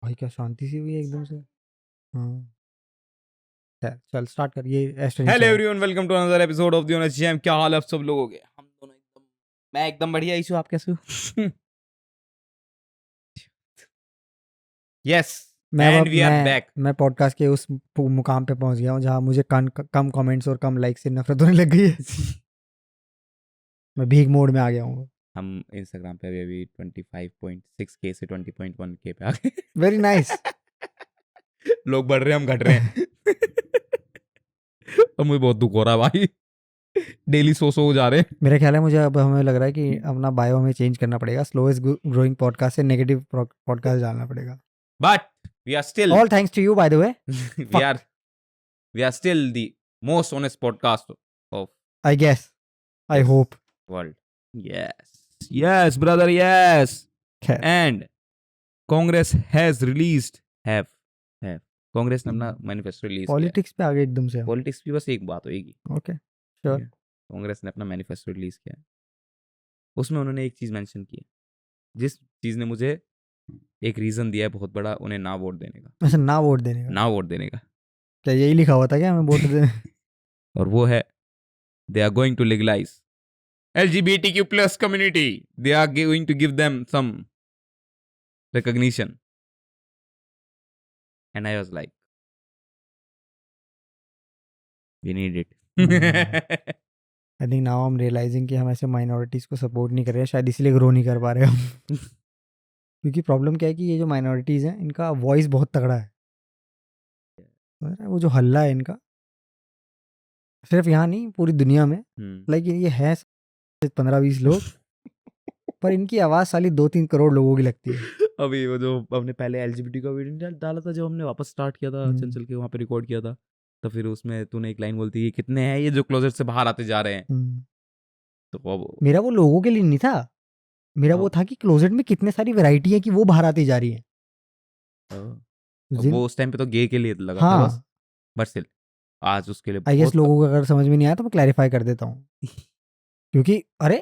भाई क्या शांति सी हुई है एकदम से। हाँ चल स्टार्ट कर, ये एस्टर हेलो नीचे आओ। Everyone, welcome to another episode of the owner jam. क्या हाल है आप सब लोगों के? हम दोनों एकदम, मैं एकदम बढ़िया। इशू आप कैसे हो? यस, मैं एंड अब वी आर बैक। मैं पॉडकास्ट के उस मुकाम पे पहुंच गया हूँ जहाँ मुझे कम कमेंट्स और कम लाइक से नफरत होने लग गई है। मैं भीख मोड में आ गया हूँ। हम इंस्टाग्राम पे अभी 25.6K से 20.1K पे आ गए। Very nice. लोग बढ़ रहे हैं, हम घट रहे हैं। अब मुझे बहुत दुख हो रहा है भाई। डेली सो जा रहे हैं। मेरा ख्याल है मुझे अब हमें लग रहा है कि अपना बायो हमें चेंज करना पड़ेगा, स्लोएस्ट ग्रोइंग पॉडकास्ट से नेगेटिव पॉडकास्ट डालना पड़ेगा। But we are still all thanks to you by the way. We are still the most honest podcast of I guess, I hope. world. Yes, brother, yes. खैर And Congress has released have Congress ने अपना manifesto release किया है। Politics पे आ गए एकदम से हम। पॉलिटिक्स की बस एक बात होगी। ओके ठीक श्योर। है, कांग्रेस ने अपना मैनिफेस्टो रिलीज किया है। उसमें उन्होंने एक चीज मेंशन की है, जिस चीज ने मुझे एक रीजन दिया है बहुत बड़ा उन्हें ना वोट देने का। वैसे ना वोट देने का, ना वोट देने का क्या यही लिखा हुआ था क्या हमें वोट देने? और वो है, they are going to legalise LGBTQ plus community. They are going to give them some recognition. And I was like, we need it. I think now I am realising कि हम ऐसे माइनॉरिटीज़ को support नहीं कर रहे हैं, शायद इसीलिए ग्रो नहीं कर पा रहे हम। क्योंकि प्रॉब्लम क्या है कि ये जो माइनॉरिटीज़ हैं इनका वॉइस बहुत तगड़ा है। वो जो हल्ला है इनका, सिर्फ यहाँ नहीं पूरी दुनिया में, लाइक ये है 15-20 लोग, पर इनकी आवाज़ साली 2-3 करोड़ लोगों की लगती है। अभी वो जो हमने पहले LGBT का वीडियो डाला था, जब हमने वापस स्टार्ट किया था चल के वहाँ पे रिकॉर्ड किया था, तो फिर उसमें तूने एक लाइन बोलती है, कितने हैं ये जो क्लोजेट से बाहर आते जा रहे हैं। तो वो मेरा वो लोगों के लिए नहीं था, मेरा वो था कि क्लोजेट में कितने सारी वैरायटी है कि वो बाहर आती जा रही है। वो उस टाइम पे तो गे के लिए लगा था बस, बट स्टिल आज उसके लिए आई गेस लोगों को अगर समझ में नहीं आया तो मैं क्लैरिफाई कर देता हूँ। क्योंकि अरे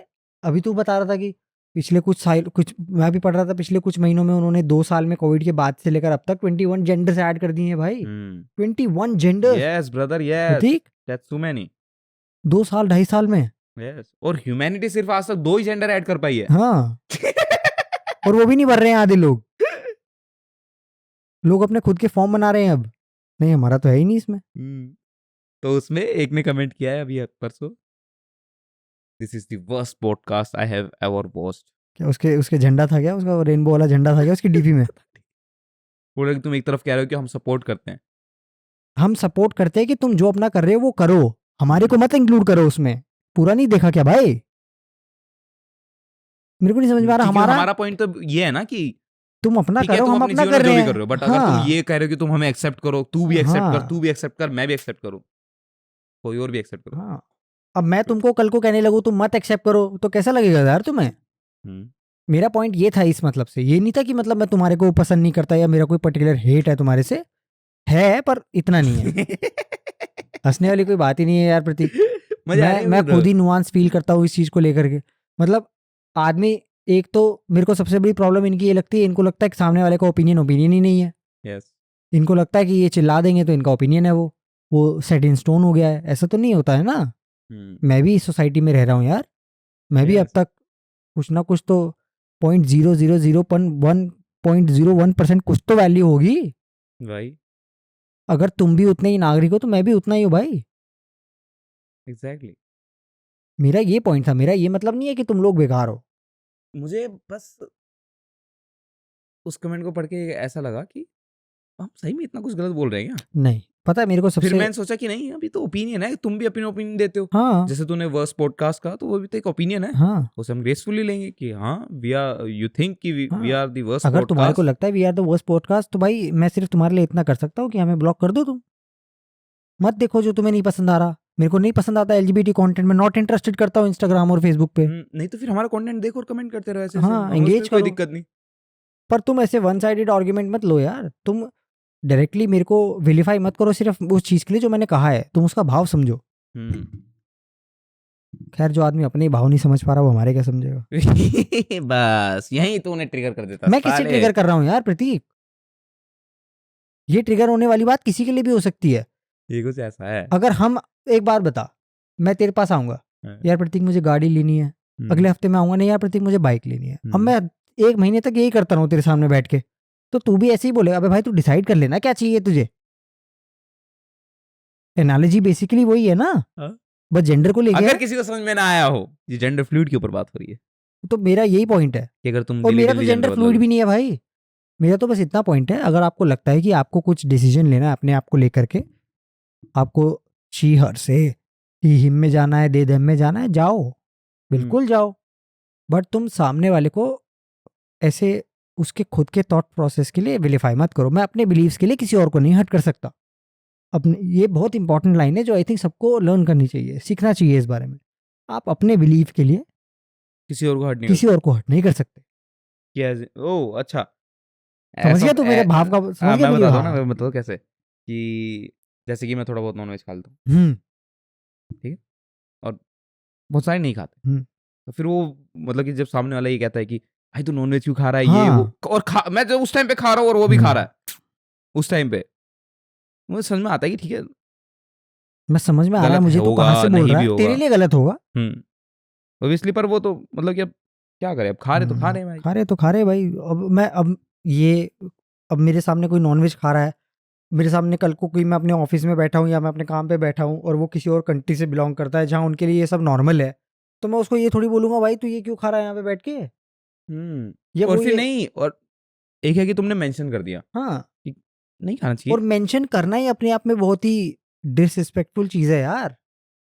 अभी तू बता रहा था कि पिछले कुछ मैं भी पढ़ रहा था, पिछले कुछ महीनों में उन्होंने 2 साल में कोविड के बाद से लेकर अब तक 21 जेंडर्स ऐड कर दिए हैं भाई। 21 जेंडर्स। यस ब्रदर, यस, ठीक, दैट्स टू मेनी। 2 साल 2.5 साल में। यस, और ह्यूमैनिटी सिर्फ आज तक 2 ही जेंडर ऐड कर पाई है। हाँ और वो भी नहीं भर रहे हैं आधे लोग। लोग अपने खुद के फॉर्म बना रहे हैं अब। नहीं हमारा तो है ही नहीं इसमें। तो उसमें एक ने कमेंट किया है अभी परसों, this is the worst podcast I have ever watched. क्या उसके झंडा था क्या, उसका रेनबो वाला झंडा था क्या उसकी डीपी में? बोल रहे कि तुम एक तरफ कह रहे हो कि हम सपोर्ट करते हैं, हम सपोर्ट करते हैं कि तुम जो अपना कर रहे हो वो करो, हमारे को मत इंक्लूड करो उसमें। पूरा नहीं देखा क्या भाई? मेरे को नहीं समझ में आ रहा। हमारा पॉइंट तो ये है ना कि तुम अपना करो, तुम हम अपने अपना जीवन में कर जो रहे भी हैं। कर रहे हो, बट अगर तुम ये कह रहे हो कि तुम हमें एक्सेप्ट करो, तू भी एक्सेप्ट कर, तू भी एक्सेप्ट कर, मैं भी एक्सेप्ट करूं, कोई और भी एक्सेप्ट करो। हाँ अब मैं तुमको कल को कहने लगूं तुम मत एक्सेप्ट करो तो कैसा लगेगा यार तुम्हें? मेरा पॉइंट ये था इस मतलब से, ये नहीं था कि मतलब मैं तुम्हारे को पसंद नहीं करता या मेरा कोई पर्टिकुलर हेट है तुम्हारे से, है पर इतना नहीं है। हंसने वाली कोई बात ही नहीं है यार प्रतीक। मैं खुद ही नुआंस फील करता हूँ इस चीज को लेकर के। मतलब आदमी, एक तो मेरे को सबसे बड़ी प्रॉब्लम इनकी ये लगती है, इनको लगता है कि सामने वाले का ओपिनियन ही नहीं है। yes. इनको लगता है कि ये चिल्ला देंगे तो इनका ओपिनियन है वो सेट इन स्टोन हो गया है। ऐसा तो नहीं होता है ना। मैं भी इस सोसाइटी में रह रहा हूँ यार, मैं भी अब तक कुछ ना कुछ तो 0.001% कुछ तो वैल्यू होगी भाई। अगर तुम भी उतने ही नागरिक हो तो मैं भी उतना ही हूँ भाई। एग्जैक्टली। मेरा ये पॉइंट था, मेरा ये मतलब नहीं है कि तुम लोग बेकार हो। मुझे बस उस कमेंट को पढ़ के ऐसा लगा कि हम सही में इतना कुछ गलत बोल रहे हैं क्या? नहीं पता है मेरे को सबसे, फिर मैंने सोचा कि नहीं, अभी तो ओपिनियन है, तुम भी अपनी ओपिनियन देते हो। हाँ जैसे तूने वर्स्ट पॉडकास्ट कहा, तो वो भी तो एक ओपिनियन है। हाँ उसे हम ग्रेसफुली लेंगे कि हाँ, वी आर, यू थिंक कि वी आर द वर्स्ट अगर तुम्हारे को पॉडकास्ट। लगता है we are the worst podcast तो भाई मैं सिर्फ तुम्हारे लिए इतना कर सकता हूँ कि हमें ब्लॉक कर दो। तुम मत देखो जो तुम्हें नहीं पसंद आ रहा। मेरे को नहीं पसंद आता LGBT कंटेंट में, नॉट इंटरेस्टेड करता हूँ इंस्टाग्राम और फेसबुक पे। नहीं तो फिर हमारा कंटेंट देखो और कमेंट करते रहो ऐसे। हाँ एंगेज करो, कोई दिक्कत नहीं। पर तुम ऐसे वन साइडेड आर्ग्यूमेंट मत लो यार। तुम डायरेक्टली मेरे को विलिफाई मत करो सिर्फ उस चीज के लिए जो मैंने कहा है, तुम उसका भाव समझो। खैर जो आदमी अपने ही भाव नहीं समझ पा रहा वो हमारे क्या समझेगा? बस यही तो उन्हें ट्रिगर कर देता। मैं किससे ट्रिगर कर रहा हूँ यार प्रतीक? ये ट्रिगर होने वाली बात किसी के लिए भी हो सकती है। ये कुछ ऐसा है। अगर हम, एक बात बता, मैं तेरे पास आऊंगा, यार प्रतीक मुझे गाड़ी लेनी है, अगले हफ्ते में आऊंगा, नहीं यार प्रतीक मुझे बाइक लेनी है, अब मैं 1 महीने तक यही करता रहूं तेरे सामने बैठ के, तो तू भी ऐसे ही बोलेगा, अबे भाई तू डिसाइड कर लेना क्या चाहिए तुझे। एनालॉजी बेसिकली वही है ना, बस जेंडर को लेके। अगर किसी को समझ में ना आया हो, ये जेंडर फ्लूइड के ऊपर बात हो रही है, तो मेरा यही पॉइंट है कि अगर तुम और मेरा तो daily जेंडर gender फ्लूइड बदलो। भी नहीं है भाई। मेरा तो बस इतना पॉइंट है, अगर आपको लगता है कि आपको कुछ डिसीजन लेना है अपने आप को लेकर के, आपको शी हर से ही हिम में जाना है, दे देम में जाना है, जाओ, बिल्कुल जाओ, बट तुम सामने वाले को ऐसे उसके खुद के थॉट प्रोसेस के लिए विलिफाई मत करो। मैं अपने बिलीव्स के लिए किसी और को नहीं हर्ट कर सकता। अपने, ये बहुत इंपॉर्टेंट लाइन है जो आई थिंक सबको लर्न करनी चाहिए, सीखना चाहिए इस बारे में। आप अपने बिलीव के लिए किसी और को हर्ट नहीं किसी और को हर्ट नहीं कर सकते। ओह अच्छा, समझ गया तू मेरे भाव का, समझ गया मैं मेरी बताता हूँ ना, भाव। मैं बताता हूँ कैसे, कि जैसे कि मैं थोड़ा बहुत नॉनवेज खा लेता हूँ, ठीक है, और बहुत सारे नहीं खाते, तो फिर वो मतलब कि जब सामने वाला ये कहता है कि भाई तू नॉनवेज क्यों खा रहा है, ये वो, और मैं जब उस टाइम पे खा रहा हूँ और वो भी खा रहा है उस टाइम पे, मुझे समझ में आता है कि ठीक है, मैं समझ में आ रहा है गलत मुझे, तू होगा, कहाँ से बोल नहीं रहा भी है, तेरे होगा, लिए गलत होगा। ऑब्वियसली, पर वो तो मतलब कि अब क्या करे, अब खा रहे तो खा रहे हैं भाई। खा रहे तो खा रहे भाई। अब ये, अब मेरे सामने कोई नॉनवेज खा रहा है, मेरे सामने कल को कोई, मैं अपने ऑफिस में बैठा हूँ या मैं अपने काम पे बैठा हूँ और वो किसी और कंट्री से बिलोंग करता है जहाँ उनके लिए ये सब नॉर्मल है, तो मैं उसको ये थोड़ी बोलूंगा भाई तू ये क्यों खा रहा है यहाँ पे बैठ के। या और वो फिर ये, नहीं, और एक है कि तुमने मेंशन कर दिया हाँ, कि नहीं खाना और चाहिए, मेंशन करना ही अपने आप में बहुत ही डिसरिस्पेक्टफुल चीज है यार।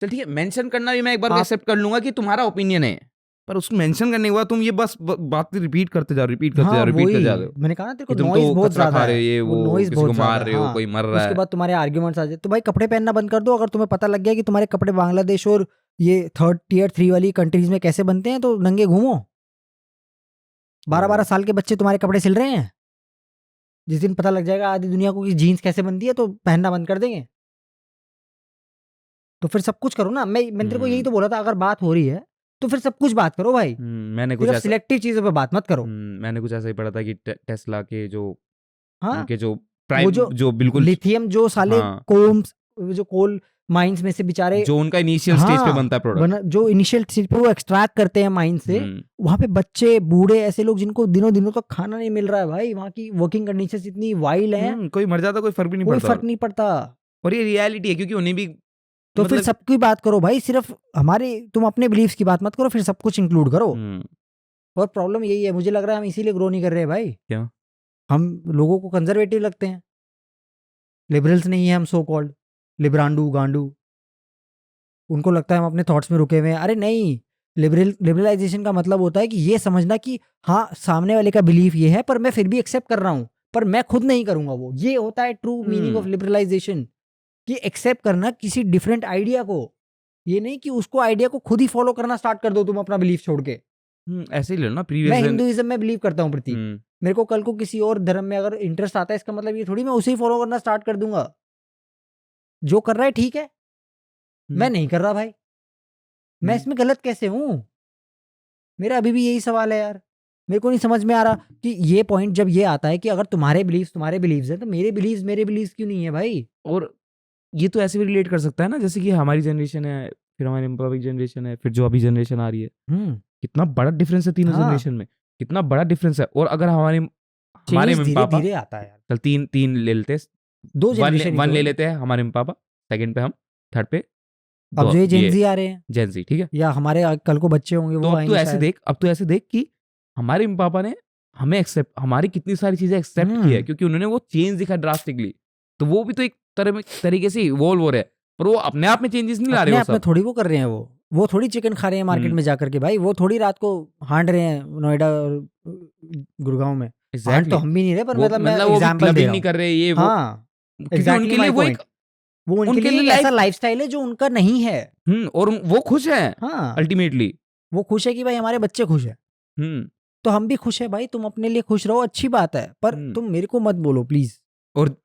चल ठीक है, मेंशन करना भी मैं एक बार आप, एक्सेप्ट कर लूंगा कि तुम्हारा ओपिनियन है, पर उसको मेंशन करने के बाद तुम ये बस बात रिपीट करते जा हाँ रिपीट कर जा रहे वही हो, मैंने कहा ना तेरे को, कि तुम नॉइज तो बहुत कचरा ज्यादा खा रहे है, हो, ये वो वो नॉइज किसी बहुत को मार ज्यादा है। रहे हो, हाँ, कोई मर रहा उसके है। बाद तुम्हारे आर्ग्यूमेंट्स आ जाए, तो भाई कपड़े पहनना बंद कर दो। अगर तुम्हें पता लग गया कि तुम्हारे कपड़े बांग्लादेश और ये 3rd Tier 3 वाली कंट्रीज में कैसे बनते हैं, तो नंगे घूमो। 12-12 साल के बच्चे तुम्हारे कपड़े सिल रहे हैं, जिस दिन पता लग जाएगा आधी दुनिया को कि जीन्स कैसे बनती है, तो पहनना बंद कर देंगे। तो फिर सब कुछ करो ना। मैंने तेरे को यही तो बोला था, अगर बात हो रही है तो फिर सब कुछ बात करो भाई, मैंने कुछ सिर्फ ऐसा सिलेक्टिव चीजों पे बात मत करो। मैंने कुछ ऐसा ही पढ़ा था कि टेस्ला के जो हाँ, उनके जो वो प्राइम जो जो बिल्कुल, लिथियम जो साले हाँ, कोम्स, जो कोल माइंस में से बेचारे, जो उनका इनिशियल स्टेज पे हाँ, बनता है प्रोडक्ट, जो इनिशियल स्टेज पे वो एक्सट्रैक्ट करते हैं माइन से, वहां पे बच्चे बूढ़े ऐसे लोग जिनको दिनों दिनों तक खाना नहीं मिल रहा है भाई, वहां की वर्किंग कंडीशंस इतनी वाइल्ड है, कोई मर जाता कोई फर्क भी नहीं कोई पड़ता, फर्क नहीं पड़ता। और ये रियलिटी है, क्योंकि उन्हें भी तो फिर मतलब सबकी बात करो भाई, सिर्फ हमारे, तुम अपने बिलीव्स की बात मत करो, फिर सब कुछ इंक्लूड करो। और प्रॉब्लम यही है, मुझे लग रहा है हम इसीलिए ग्रो नहीं कर रहे हैं भाई। क्या, हम लोगों को कंजर्वेटिव लगते हैं, लिबरल्स नहीं है हम, सो कॉल्ड लिब्रांडू गांडू, उनको लगता है हम अपने थॉट्स में रुके हुए हैं। अरे नहीं, लिबरलाइजेशन का मतलब होता है कि ये समझना कि हाँ सामने वाले का बिलीफ ये है, पर मैं फिर भी एक्सेप्ट कर रहा हूँ, पर मैं खुद नहीं करूंगा वो। ये होता है ट्रू मीनिंग ऑफ लिबरलाइजेशन, कि एक्सेप्ट करना किसी डिफरेंट आइडिया को, ये नहीं कि उसको आइडिया को खुद ही फॉलो करना स्टार्ट कर दो तुम अपना बिलीफ छोड़ के। ऐसे ही लो ना मैं प्रीवियस, हिंदुइज्म में बिलीव करता हूँ प्रतीक, मेरे को कल को किसी और धर्म में अगर इंटरेस्ट आता है, इसका मतलब ये थोड़ी मैं उसे ही फॉलो करना स्टार्ट कर दूंगा। जो कर रहा है ठीक है, मैं नहीं कर रहा भाई, मैं इसमें गलत कैसे हूं? मेरा अभी भी यही सवाल है यार, मेरे को नहीं समझ में आ रहा कि ये पॉइंट जब ये आता है कि अगर तुम्हारे बिलीव्स है, तो मेरे बिलीव्स क्यों नहीं है भाई? और ये तो ऐसे भी रिलेट कर सकता है ना, जैसे कि हमारी जनरेशन है, फिर हमारी एम्पावरिंग जनरेशन है, फिर जो अभी जनरेशन आ रही है, कितना बड़ा डिफरेंस है तीनों जनरेशन में, कितना बड़ा डिफरेंस है। और अगर हमारे मम्मी धीरे पापा, धीरे आता है यार, चल तीन ले लेते हैं, 2 जनरेशन वन ले लेते हैं हमारे मम्मी पापा, सेकंड पे हम, थर्ड पे अब जो ये ये जेनजी आ रहे हैं, जेंजी, ठीक है। या हमारे कल को बच्चे होंगे तो वो अब तू आएंगे ऐसे शायद। देख, कि हमारे मम्मी पापा ने हमें एक्सेप्ट, हमारी कितनी सारी चीजें एक्सेप्ट की है, क्योंकि उन्होंने वो चेंज दिखा ड्रास्टिकली, तो वो भी तो एक तरीके से इवॉल्व हो रहे हैं, पर वो अपने आप में चेंजेस नहीं ला रहे अपने वो आप में सब। थोड़ी वो कर रहे हैं, वो थोड़ी चिकन खा रहे हैं मार्केट में जाकर के भाई, वो थोड़ी रात को हांड रहे हैं नोएडा और गुड़गांव में। हांड तो हम भी नहीं रहे, पर मतलब मैं वो भी एग्जांपल दे क्लबिंग रहा नहीं हूँ। कर रहे, ये वो, हाँ, क्योंकि एग्जैक्टली उनके लिए माय वो पॉइंट, वो उनके लिए एक ऐसा लाइफस्टाइल है जो उनका नहीं है। और वो खुश है हाँ, अल्टीमेटली, वो खुश है कि भाई हमारे बच्चे खुश है, तो हम भी खुश है भाई, तुम अपने लिए खुश रहो, अच्छी बात है, पर तुम मेरे को मत बोलो प्लीज। और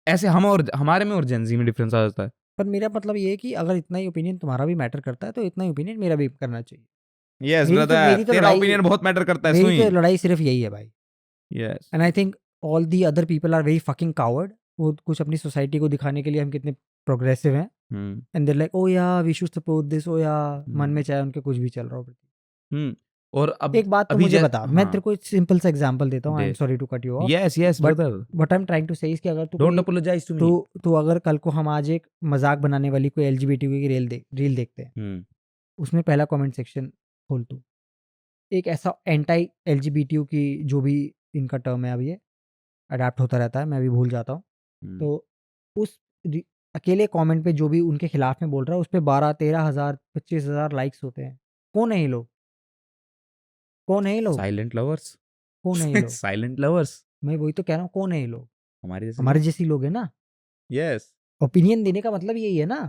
ऐसे हम और हमारे में और जेंजी में डिफरेंस आ जाता है। पर मेरा मतलब ये है कि अगर इतना ही ओपिनियन तुम्हारा भी मैटर करता है, तो इतना ही ओपिनियन मेरा भी करना चाहिए। यस ब्रदर, तेरा ओपिनियन बहुत मैटर करता है। मेरी तो लड़ाई सिर्फ यही है भाई। Yes, and I think all the other people are very fucking coward वो कुछ अपनी सोसाइटी को दिखाने के लिए हम कितने प्रोग्रेसिव हैं, एंड देयर लाइक ओ या वी शुड सपोर्ट दिस, ओ या मन में चाहे उनके कुछ भी चल रहा हो। और अब एक बात तो अभी मुझे बता, मैं हाँ, तेरे को एक सिंपल सा एग्जांपल देता हूँ, I am sorry to cut you off, yes yes but brother, what I am trying to say is कि अगर तू डोंट कोई अपोलोजाइज टू मी। तो अगर कल को हम आज एक मजाक बनाने वाली कोई एलजीबीटीक्यू की रील देखते हैं, उसमें पहला कमेंट सेक्शन खोल तू, एक ऐसा एंटी एलजीबीटीक्यू की जो भी इनका टर्म है, अब ये अडेप्ट होता रहता है, मैं भी भूल जाता हूँ, तो उस अकेले कमेंट पे जो भी उनके खिलाफ में बोल रहा है, उस पर 12-13 हज़ार 25 हज़ार लाइक्स होते हैं। कौन है ये लोग? कौन है ये लोग? साइलेंट लवर्स, कौन है ये लोग? साइलेंट लवर्स, मैं वही तो कह रहा हूँ, कौन है ये लोग? हमारे हमारे जैसी लोग है ना। यस, ओपिनियन देने का मतलब यही है ना।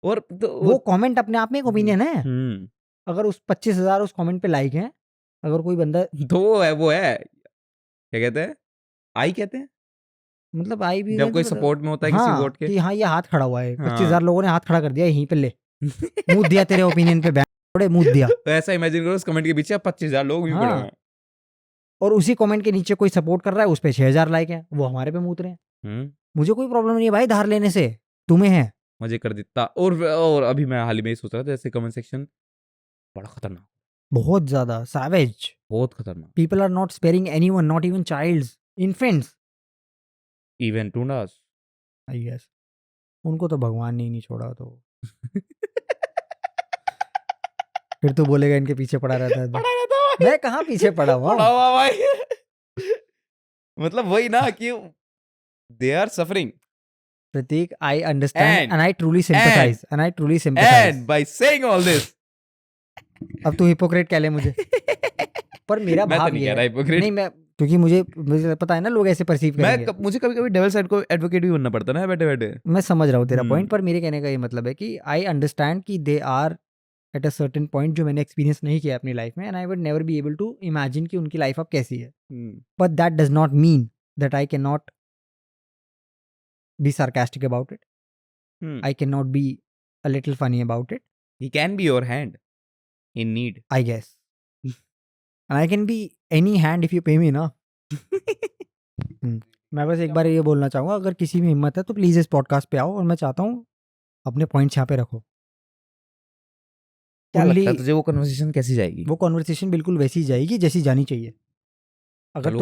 और वो कमेंट अपने आप में एक ओपिनियन है। हम्म, अगर उस 25,000 उस कमेंट पे लाइक हैं, अगर कोई बंदा तो वो है क्या कहते हैं, आई कहते हैं मतलब आई भी जब कोई सपोर्ट में होता है किसी वोट के, कि हाँ ये हाथ खड़ा हुआ है, हाँ। 25,000 लोगों ने हाथ खड़ा कर दिया यहीं पे, ले मुंह दिया तेरे ओपिनियन पे, थोड़े मुंह दिया। तो ऐसा इमेजिन करो उस कमेंट के पीछे 25,000 लोग भी पड़े हुए हैं। और उसी कमेंट के नीचे कोई सपोर्ट कर रहा है, उस पे 6,000 लाइक हैं, वो हमारे पे मूत रहे हैं। मुझे कोई प्रॉब्लम नहीं है भाई धार लेने से, तुम्हें है मजे कर देता। और अभी मैं हाल ही में सोच रहा था, जैसे कमेंट सेक्शन बड़ा खतरनाक, बहुत ज्यादा सैवेज, बहुत खतरनाक, people are not sparing anyone, not even childs, infants, even toddlers, I guess उनको तो भगवान ने ही नहीं छोड़ा। तो फिर तो बोलेगा इनके पीछे पड़ा रहता है। तो मैं कहाँ पीछे पड़ा हुआ भाई मतलब वही ना कि they are suffering. Prateek, I understand and I truly sympathise, and I truly sympathise. And by saying all this, अब तू हिपोक्रेट कह ले मुझे, पर मेरा मैं तो भाव नहीं ये कह रहा है, हिपोक्रेट, नहीं मैं, क्योंकि मुझे पता है ना लोग ऐसे परसीव करेंगे। मुझे कभी कभी डेविल साइड को एडवोकेट भी बनना पड़ता है ना बैठे बैठे। मैं समझ रहा हूँ तेरा पॉइंट, पर मेरे कहने का ये मतलब है कि आई अंडरस्टैंड कि they are at a certain point जो मैंने एक्सपीरियंस नहीं किया अपनी लाइफ में, and I would never be able to imagine कि उनकी लाइफ अब कैसी है, but that does not mean that I can not be sarcastic about it. I cannot be a little funny about it. He can be your hand in need, I guess. And I can be any hand if you pay me ना। मैं बस एक बार ये बोलना चाहूँगा, अगर किसी में हिम्मत है तो प्लीज़ इस पॉडकास्ट पे आओ, और मैं चाहता हूँ अपने पॉइंट्स यहाँ पे रखो। क्या लगता है तुझे वो कन्वर्सेशन कैसी जाएगी? वो कन्वर्सेशन बिल्कुल वैसी जाएगी जैसी जानी चाहिए। अगर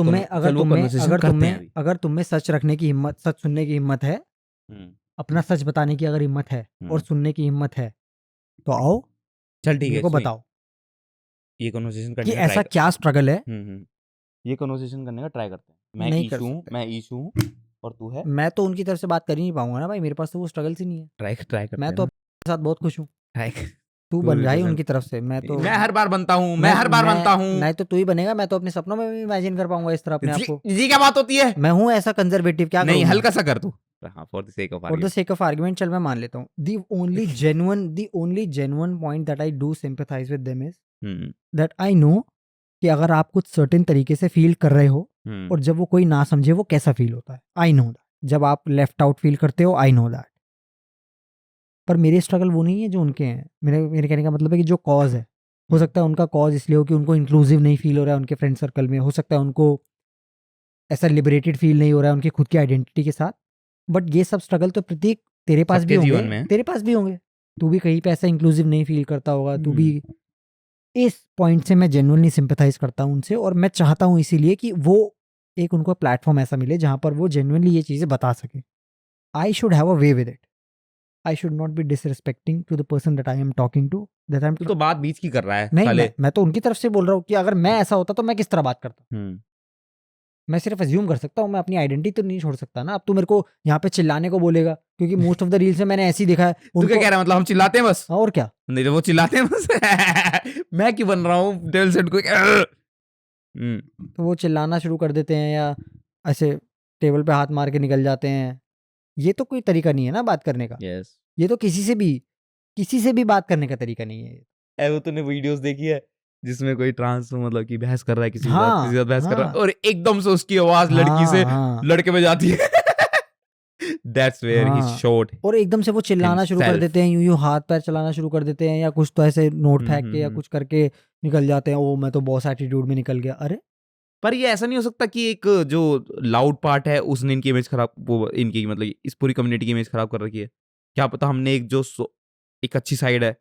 तुम में सच रखने की हिम्मत, सच सुनने की हिम्मत है, अपना सच बताने की अगर हिम्मत है और सुनने की हिम्मत है, तो आओ, चल ठीक है, को बताओ ये कन्वर्सेशन करने कि ऐसा क्या स्ट्रगल है। ये कन्वर्सेशन करने का ट्राई करते हैं। मैं ईशू हूँ और तू है। मैं तो उनकी तरफ से बात कर ही नहीं पाऊंगा ना भाई, मेरे पास तो वो स्ट्रगल ही नहीं है। ट्राई करते मैं तो अपने साथ बहुत खुश हूँ। तू तू बन रहा है 100% उनकी तरफ से, मैं तो मैं हर बार बनता हूँ, मैं हर बार बनता हूँ। नहीं तो तू ही बनेगा, मैं तो अपने सपनों में भी इमेजिन कर पाऊंगा इस तरह अपने आप को। जी क्या बात होती है? मैं हूँ ऐसा कंजर्वेटिव, क्या नहीं हल्का सा कर तू। For the sake of argument चल मैं मान लेता हूँ। the only genuine point that I do sympathize with them is that I know कि अगर आप कुछ सर्टेन तरीके से फील कर रहे हो और जब वो कोई ना समझे वो कैसा फील होता है, आई नो दैट। जब आप लेफ्ट आउट फील करते हो, आई नो दैट। पर मेरे स्ट्रगल वो नहीं है जो उनके हैं। मेरे कहने का मतलब है कि जो कॉज है, हो सकता है उनका कॉज इसलिए हो कि उनको इंक्लूसिव नहीं फील हो रहा है उनके फ्रेंड सर्कल में, हो सकता है उनको ऐसा लिबरेटेड फील नहीं हो रहा है उनकी खुद की आइडेंटिटी के साथ। बट ये सब स्ट्रगल तो प्रतीक तेरे पास भी होंगे, तेरे पास भी होंगे। तू भी कहीं पे ऐसा इंक्लूसिव नहीं फील करता होगा, तू भी। इस पॉइंट से मैं जेन्युइनली सिंपैथाइज करता हूँ उनसे, और मैं चाहता हूँ इसीलिए कि वो एक उनको प्लेटफॉर्म ऐसा मिले जहाँ पर वो जेन्युइनली ये चीज़ें बता सके। I should have a way with it. I should not be disrespecting to the person that I am talking to. तू तो बात बीच की कर रहा है। नहीं, मैं तो उनकी तरफ से बोल रहा हूँ कि अगर मैं ऐसा होता तो मैं किस तरह बात करता। मैं सिर्फ अज्यूम कर सकता हूँ, मैं अपनी आइडेंटिटी तो नहीं छोड़ सकता ना। अब तू मेरे को यहाँ पे चिल्लाने को बोलेगा, क्योंकि मोस्ट ऑफ द रील्स में मैंने ऐसे ही देखा है। तू क्या कह रहा है? मतलब हम चिल्लाते हैं बस? और क्या? नहीं तो वो चिल्लाते हैं बस। मैं क्यों बन रहा हूँ डेविल सेड को? तो वो चिल्लाना शुरू कर देते हैं या ऐसे टेबल पे हाथ मार के निकल जाते हैं। ये तो कोई तरीका नहीं है ना बात करने का। ये तो किसी से भी बात करने का तरीका नहीं है। वो तूने वीडियोस देखी है जिसमें कोई ट्रांस मतलब कि बहस कर रहा है किसी के साथ बहस कर रहा है और एकदम से उसकी आवाज लड़की से लड़के में जाती है। That's where he showed। और एकदम से वो चिल्लाना शुरू कर देते हैं, यूं हाथ पैर चलाना शुरू कर देते हैं, या कुछ तो ऐसे नोट फेंक के या कुछ करके निकल जाते हैं। ओ मैं तो बॉस एटीट्यूड में निकल गया। अरे पर ये ऐसा नहीं हो सकता कि एक जो लाउड पार्ट है उसने इनकी इमेज खराब, वो इनकी मतलब इस पूरी कम्युनिटी की इमेज खराब कर रखी है। क्या पता हमने एक जो एक अच्छी साइड है।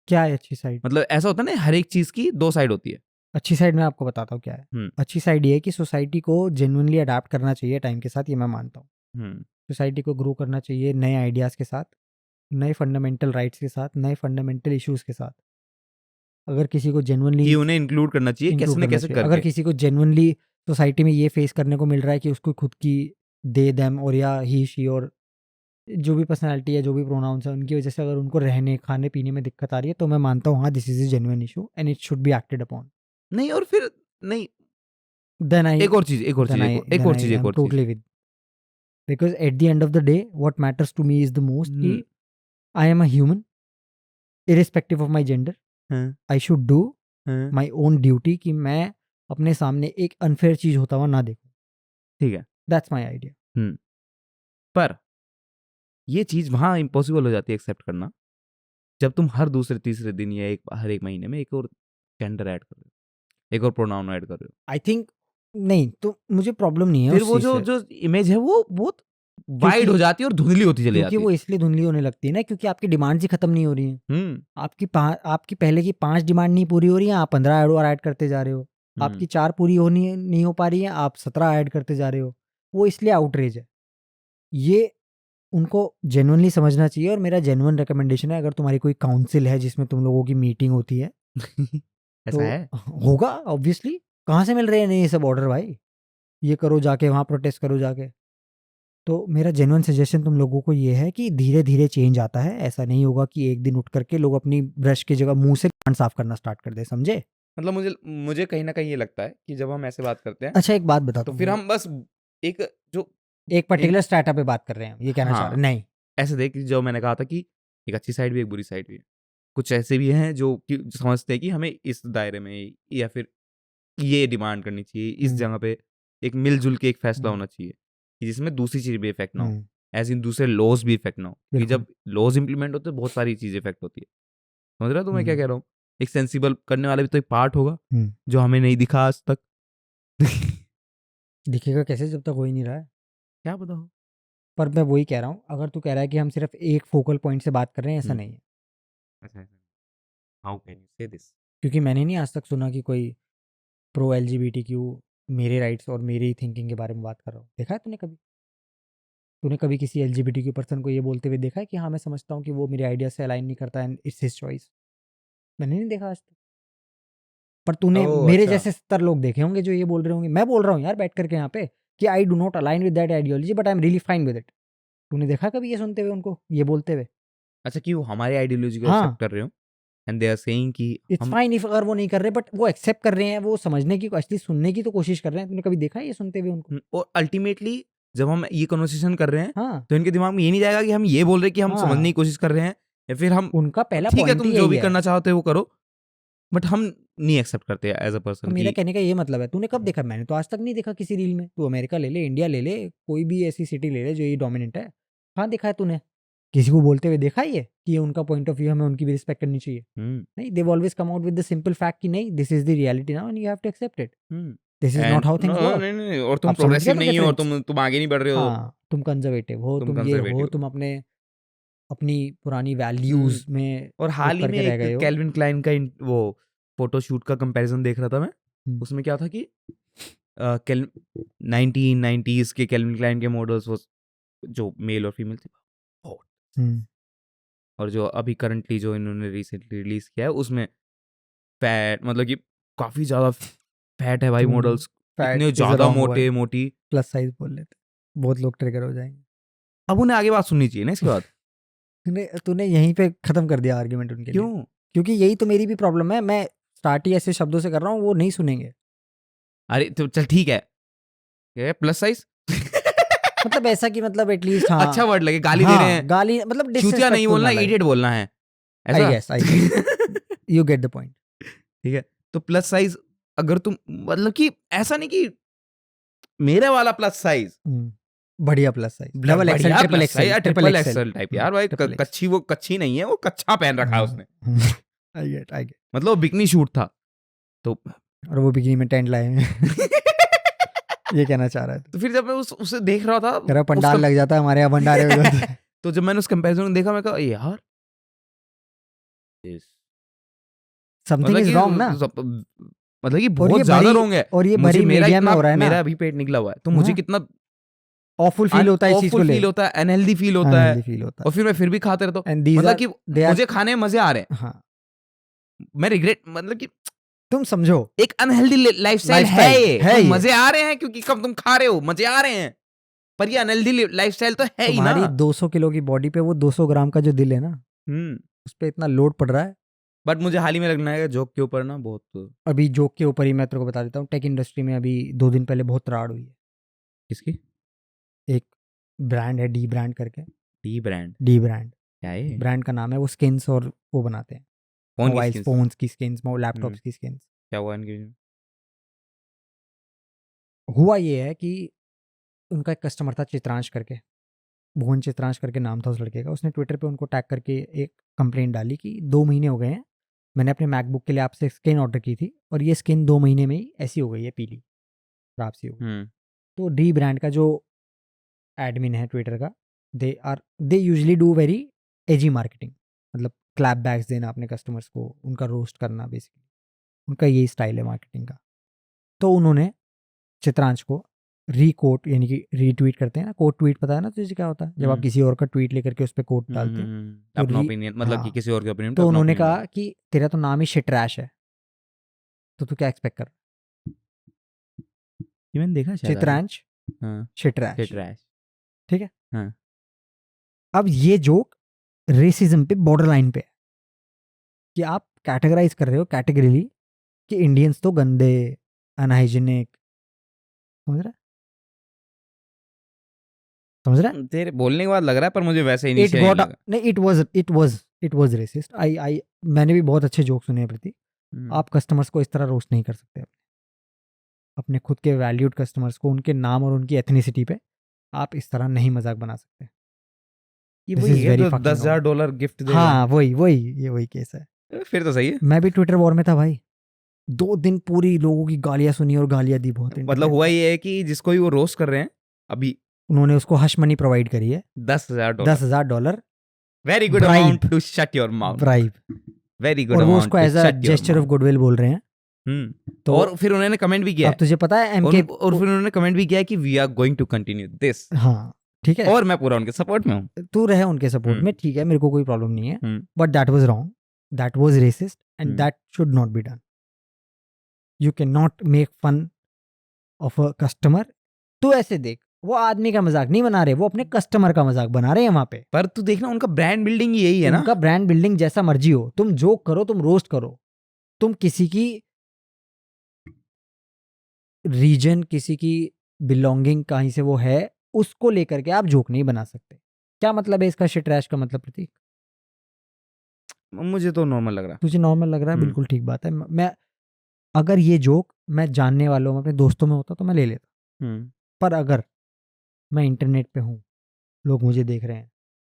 क्या है अच्छी साइड? मतलब ऐसा होता है ना, हर एक चीज की दो साइड होती है। अच्छी साइड मैं आपको बताता हूँ क्या है। अच्छी साइड ये है कि सोसाइटी को जेन्युइनली अडाप्ट करना चाहिए टाइम के साथ, ये मैं मानता हूँ। सोसाइटी को ग्रो करना चाहिए नए आइडियाज़ के साथ, नए फंडामेंटल राइट्स के साथ, नए फंडामेंटल इश्यूज के साथ। अगर किसी को जेन्युइनली कि उन्हें इंक्लूड करना चाहिए कैसे न कैसे करके। अगर किसी को जेन्युइनली सोसाइटी में ये फेस करने को मिल रहा है कि उसको खुद की दे देम और या ही शी और जो भी पर्सनालिटी है, जो भी प्रोनाउंस है, उनकी वजह से अगर उनको रहने खाने पीने में दिक्कत आ रही है, तो मैं मानता हूँ हाँ this is a genuine issue and it should be acted upon. नहीं और फिर नहीं, देन आई एक और चीज totally with, because at the end of the day what matters to me is the most कि I am a human irrespective of my gender. I should do my own duty कि मैं अपने सामने एक unfair चीज होता हुआ ना देखूं। ठीक है, दैट्स माई आइडिया। पर ये चीज वहां इम्पॉसिबल हो जाती है एक्सेप्ट करना जब तुम हर दूसरे तीसरे दिन या हर एक महीने में एक और जेंडर ऐड कर रहे हो, एक और प्रोनाउन ऐड कर रहे हो। आई थिंक नहीं, तो मुझे प्रॉब्लम नहीं है फिर उस वो चीज़ से। जो इमेज है वो बहुत वाइड हो जाती है और धुंधली होती चली जाती क्योंकि वो इसलिए धुंधली होने लगती है ना, क्योंकि आपकी डिमांड्स ही खत्म नहीं हो रही हैं। आपकी पहले की 5 डिमांड नहीं पूरी हो रही है, आप 15 और ऐड करते जा रहे हो। आपकी 4 पूरी होनी नहीं हो पा रही है, आप 17 ऐड करते जा रहे हो। वो इसलिए आउटरेज है। ये उनको जेन्युइनली समझना चाहिए और मेरा जेन्युइन रिकमेंडेशन है, अगर तुम्हारी कोई काउंसिल है जिसमें तुम लोगों की मीटिंग होती है ऐसा है होगा ऑब्वियसली। कहाँ से मिल रहे हैं नहीं ये सब ऑर्डर भाई? ये करो जाके, वहाँ प्रोटेस्ट करो जाके। तो मेरा जेन्युइन सजेशन तुम लोगों को ये है कि धीरे धीरे चेंज आता है। ऐसा नहीं होगा कि एक दिन उठ करके लोग अपनी ब्रश की जगह मुंह से कान साफ करना स्टार्ट कर दे, समझे? मतलब मुझे कहीं ना कहीं ये लगता है कि जब हम ऐसे बात करते हैं, अच्छा एक बात बता, तो फिर हम बस एक पर्टिकुलर स्टार्टअप पे बात कर रहे हैं, ये कहना चाह रहे हैं? नहीं, ऐसे देख, जो मैंने कहा था कि एक अच्छी साइड भी एक बुरी साइड भी है। कुछ ऐसे भी हैं जो कि समझते हैं कि हमें इस दायरे में या फिर ये डिमांड करनी चाहिए, इस जगह पे एक मिलजुल के एक फैसला होना चाहिए कि जिसमें दूसरी चीज भी इफेक्ट ना हो, एज इन दूसरे लॉज भी इफेक्ट ना हो। क्योंकि जब लॉज इंप्लीमेंट होते हैं बहुत सारी चीजें इफेक्ट होती है। समझ रहे हो तो मैं क्या कह रहा हूँ? एक सेंसिबल करने वाला भी तो एक पार्ट होगा जो हमें नहीं दिखा आज तक। दिखेगा कैसे जब तक हो ही नहीं रहा है? क्या पता हो। पर मैं वही कह रहा हूँ, अगर तू कह रहा है कि हम सिर्फ एक फोकल पॉइंट से बात कर रहे हैं, ऐसा नहीं है। हाउ कैन यू से दिस? क्योंकि मैंने नहीं आज तक सुना कि कोई प्रो LGBTQ मेरे राइट्स और मेरी थिंकिंग के बारे में बात कर रहा हूँ। देखा है तूने कभी? तूने कभी किसी LGBTQ पर्सन को ये बोलते हुए देखा है कि हाँ मैं समझता हूँ कि वो मेरे आइडिया से अलाइन नहीं करता एंड इट्स हिज चॉइस? मैंने नहीं देखा आज तक। पर तूने मेरे जैसे 70 लोग देखे होंगे जो ये बोल रहे होंगे। मैं बोल रहा हूँ यार बैठ करके यहाँ पे कि I do not align with that ideology but I am really fine with it. तूने देखा कभी ये सुनते हुए उनको ये बोलते हुए? अच्छा, कि वो हमारे आइडियोलॉजी को हाँ। एक्सेप्ट कर रहे हो एंड दे आर सेइंग कि इट्स फाइन इफ अगर वो नहीं कर रहे, बट वो एक्सेप्ट कर रहे हैं, वो समझने की, एक्चुअली सुनने की तो कोशिश कर रहे हैं। तूने कभी देखा है ये सुनते हुए उनको? और अल्टीमेटली जब हम ये कन्वर्सेशन कर रहे हैं, हाँ, तो इनके दिमाग में ये नहीं जाएगा कि हम ये बोल रहे हैं कि हम समझने की कोशिश कर रहे हैं, या फिर हम उनका पहला ठीक है पॉइंट तुम ही जो भी यही है। करना चाहते हो वो करो, बट हम नहीं एक्सेप्ट करते एज अ तो पर्सन। मेरा कहने का ये मतलब है, तूने कब देखा? मैंने तो आज तक नहीं देखा किसी रील में। तू अमेरिका ले ले, इंडिया ले ले, कोई भी ऐसी सिटी ले ले जो ये डोमिनेंट है, कहाँ देखा है तूने किसी को बोलते हुए? देखा है ये कि ये उनका पॉइंट ऑफ व्यू, हमें उनकी भी रिस्पेक्ट करनी चाहिए? नहीं, they always come out with the simple fact कि नहीं, this is the reality now and you have to accept it. This is not how things work. नहीं, और तुम आप समझ गए प्रोग्रेसिव ना नहीं हो और difference? तुम आगे नहीं बढ़ रहे हो। हाँ, तुम कंजर्वेटिव हो, तुम तुम ये हो, conservative तुम अपनी पुरानी वैल्यूज में और stuck हाल ही में करके रह गए एक हो। कैल्विन क्लाइन का वो फोटोशूट का कंपैरिजन देख रहा था मैं। उसमें क्या था कि 1990s के कैल्विन क्लाइन के मॉडल्स वो जो मेल और फीमेल थे, और जो अभी करंटली जो इन्होंने रिसेंटली रिलीज किया है उसमें फैट, मतलब कि काफी ज्यादा फैट है भाई मॉडल्स, इतने ज्यादा मोटे मोटी। प्लस साइज बोल लेते, बहुत लोग ट्रिगर हो जाएंगे। अब उन्हें आगे बात सुननी चाहिए ना इसके बाद। तूने यहीं पे खत्म कर दिया आर्गुमेंट उनके लिए। क्यों? क्योंकि यही तो मेरी भी प्रॉब्लम है। मैं स्टार्ट ही ऐसे शब्दों से कर रहा हूँ, वो नहीं सुनेंगे। अरे तो चल ठीक है, प्लस साइज मतलब ऐसा कि मतलब एटलीस्ट हाँ, अच्छा वर्ड लगे, गाली दे रहे हैं, गाली मतलब चूतिया नहीं बोलना, इडियट बोलना है ऐसा। I guess you get the point. ठीक है, तो प्लस साइज अगर तुम मतलब कि ऐसा नहीं कि मेरे वाला प्लस साइज, बढ़िया plus size, double XL, triple XL type यार भाई, कच्ची, वो कच्ची नहीं है, वो कच्चा पहन रखा है उसने। आई गेट मतलब बिकनी शूट था तो, और वो बिकनी में टेंट लाए हैं। ये कहना चाह रहा है तो फिर जब मैं उसे देख रहा था, कह रहा पंडाल लग जाता है हमारे यहाँ भंडारे हो जाते हैं। तो जब मैंने उस कंपैरिजन को देखा, मैं कहा यार समथिंग इज रॉन्ग ना। मतलब कि और बहुत ये ज्यादा भरी रॉन्ग है। और ये मुझे भरी मेरा मीडिया में इतना हो रहा है ना, मेरा अभी पेट निकला हुआ है, तो मुझे हाँ। कितना ऑफुल फील होता है इस चीज को awful ले, फील होता है, अनहेल्दी फील होता है, अनहेल्दी फील होता और फिर मैं फिर भी खाते रहता है। हूँ। एंड दीज मतलब आर कि दे आर, मुझे खाने में मजे आ रहे हैं, हाँ मैं रिग्रेट, मतलब कि तुम समझो एक अनहेल्दी लाइफस्टाइल है लाइफस्टाइल ये, है तो ये। मजे आ रहे हैं क्योंकि कब तुम खा रहे हो मजे आ रहे हैं, पर ये अनहेल्दी लाइफस्टाइल तो है ही ना। तुम्हारी 200 किलो की बॉडी पे वो 200 ग्राम का जो दिल है ना, हम्म उस पे इतना लोड पड़ रहा है। बट मुझे हाल ही में लगना है जोक के ऊपर ना बहुत। अभी जोक के ऊपर ही मैं तेरे को बता देता हूँ, टेक इंडस्ट्री में अभी 2 दिन पहले बहुत राड़ हुई है। किसकी? एक ब्रांड है डी ब्रांड करके, डी ब्रांड डी ब्रांड क्या है? ब्रांड का नाम है। वो स्किन्स और वो बनाते हैं, फोन की मोबाइल skins? फोन्स की स्किन्स, लैपटॉप्स की स्किन्स। क्या हुआ इनके? हुआ ये है कि उनका एक कस्टमर था चित्रांश करके, भुवन चित्रांश करके नाम था उस लड़के का। उसने ट्विटर पे उनको टैग करके एक कंप्लेंट डाली कि 2 महीने हो गए हैं, मैंने अपने मैकबुक के लिए आपसे स्किन ऑर्डर की थी और ये स्किन 2 महीने में ही ऐसी हो गई है, पीली खराब सी हो गई। तो डी ब्रांड का जो एडमिन है ट्विटर का, they usually do very AG marketing, मतलब क्लैप बैग्स देना अपने कस्टमर्स को, उनका रोस्ट करना, बेसिकली उनका यही स्टाइल है मार्केटिंग का। तो उन्होंने चित्रांश को रीकोट यानी कि रीट्वीट करते हैं ना, कोट ट्वीट पता है ना तुझे क्या होता है, जब आप किसी और का ट्वीट लेकर के उस पर कोट डालते हैं, तो अपना ओपिनियन, मतलब कि हाँ। किसी और के ओपिनियन तो उन्होंने कहा कि तेरा तो नाम ही शिट्रैश है, तो तू क्या एक्सपेक्ट कर, ये मैंने देखा शायद आगे। चित्रांश हाँ, शिट्रैश, ट्रैश। ठीक है। हाँ। अब ये जोक रेसिज्म पे बॉर्डर लाइन पे है कि आप कैटेगराइज कर रहे हो कैटेगरीली कि इंडियंस तो गंदे, अनहाइजीनिक, समझ रहा है, समझ रहा है। तेरे बोलने के बाद लग रहा है, पर मुझे वैसे इट इनिशियल नहीं गॉट लगा। नहीं, इट वाज रेसिस्ट। आई मैंने भी बहुत अच्छे जोक सुने हैं प्रति। आप कस्टमर्स को इस तरह रोस्ट नहीं कर सकते, अपने खुद के वैल्यूड कस्टमर्स को उनके नाम और उनकी एथनिसिटी पे आप इस तरह नहीं मजाक बना सकते। ये This वही is है very जो fucking wrong. $10,000 गिफ्ट देगा। हाँ वही ये वही केस है। फिर तो सही है। मैं भी ट्विटर वॉर में था भाई, 2 दिन पूरी लोगों की गालियां सुनी और गालियां दी बहुत। मतलब हुआ ये है कि जिसको भी वो रोस्ट कर रहे हैं अभी, उन्होंने उसको हश मनी प्रोवाइड करी है, $10,000। $10,000 very good amount to shut your mouth. Bribe, very good और वो अमाउंट उसको to as a shut your gesture of goodwill बोल रहे हैं। तो और फिर उन्होंने कमेंट भी किया अब तुझे पता है और, एमके, और फिर उन्होंने कमेंट भी किया कि we are going to continue this. हाँ ठीक है, और मैं पूरा उनके सपोर्ट में हूँ। तू रहे उनके सपोर्ट में, ठीक है, मेरे को कोई प्रॉब्लम नहीं है, but that was wrong, that was racist and that should not be done. You can not make fun of a customer. तू ऐसे देख, वो आदमी का मजाक नहीं बना रहे, वो अपने कस्टमर का मजाक बना रहे हैं वहां पे। पर तू देखना उनका ब्रांड बिल्डिंग यही है ना। उनका ब्रांड बिल्डिंग जैसा मर्जी हो, तुम जोक करो, तुम रोस्ट करो, तुम किसी की रीजन, किसी की बिलोंगिंग कहीं से वो है, उसको लेकर के आप जोक नहीं बना सकते। क्या मतलब है इसका शिट रैश का मतलब प्रतीक? मुझे तो नॉर्मल लग रहा। तुझे नॉर्मल लग रहा है, बिल्कुल ठीक बात है। मैं अगर ये जोक मैं जानने वालों में अपने दोस्तों में होता तो मैं ले लेता, पर अगर मैं इंटरनेट पे हूँ, लोग मुझे देख रहे हैं,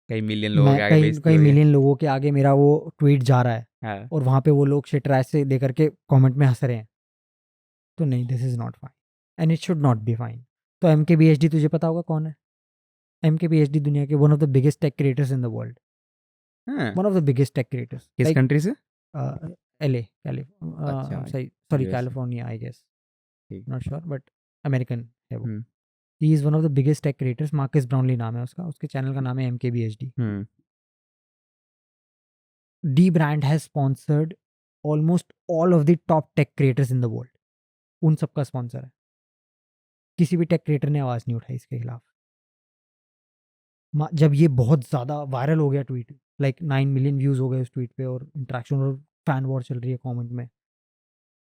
कई मिलियन लोगों के मैं आगे बेइज्जती कई हो रही है। मिलियन लोगों के आगे मेरा वो ट्वीट जा रहा है, हाँ। और वहां पे वो लोग शिट रैश से देकर के कमेंट में हंस रहे हैं, तो नहीं, this is not fine and it should not be fine. तो MKBHD तुझे पता होगा कौन है? MKBHD दुनिया के one of the biggest tech creators in the world, one of the biggest tech creators. किस कंट्री से? LA, अच्छा, sorry USA। California, I guess, ठीक। नॉट श्योर, बट अमेरिकन है वो। Hmm. He is one of the biggest tech creators, Marques Brownlee नाम है उसका, उसके चैनल का नाम है MKBHD। The brand has sponsored almost all of the top tech creators in the world, उन सबका स्पॉन्सर है। किसी भी टेक क्रिएटर ने आवाज नहीं उठाई इसके खिलाफ। जब ये बहुत ज़्यादा वायरल हो गया ट्वीट, लाइक 9 मिलियन व्यूज़ हो गए उस ट्वीट पे, और इंटरेक्शन और फैन वॉर चल रही है कमेंट में,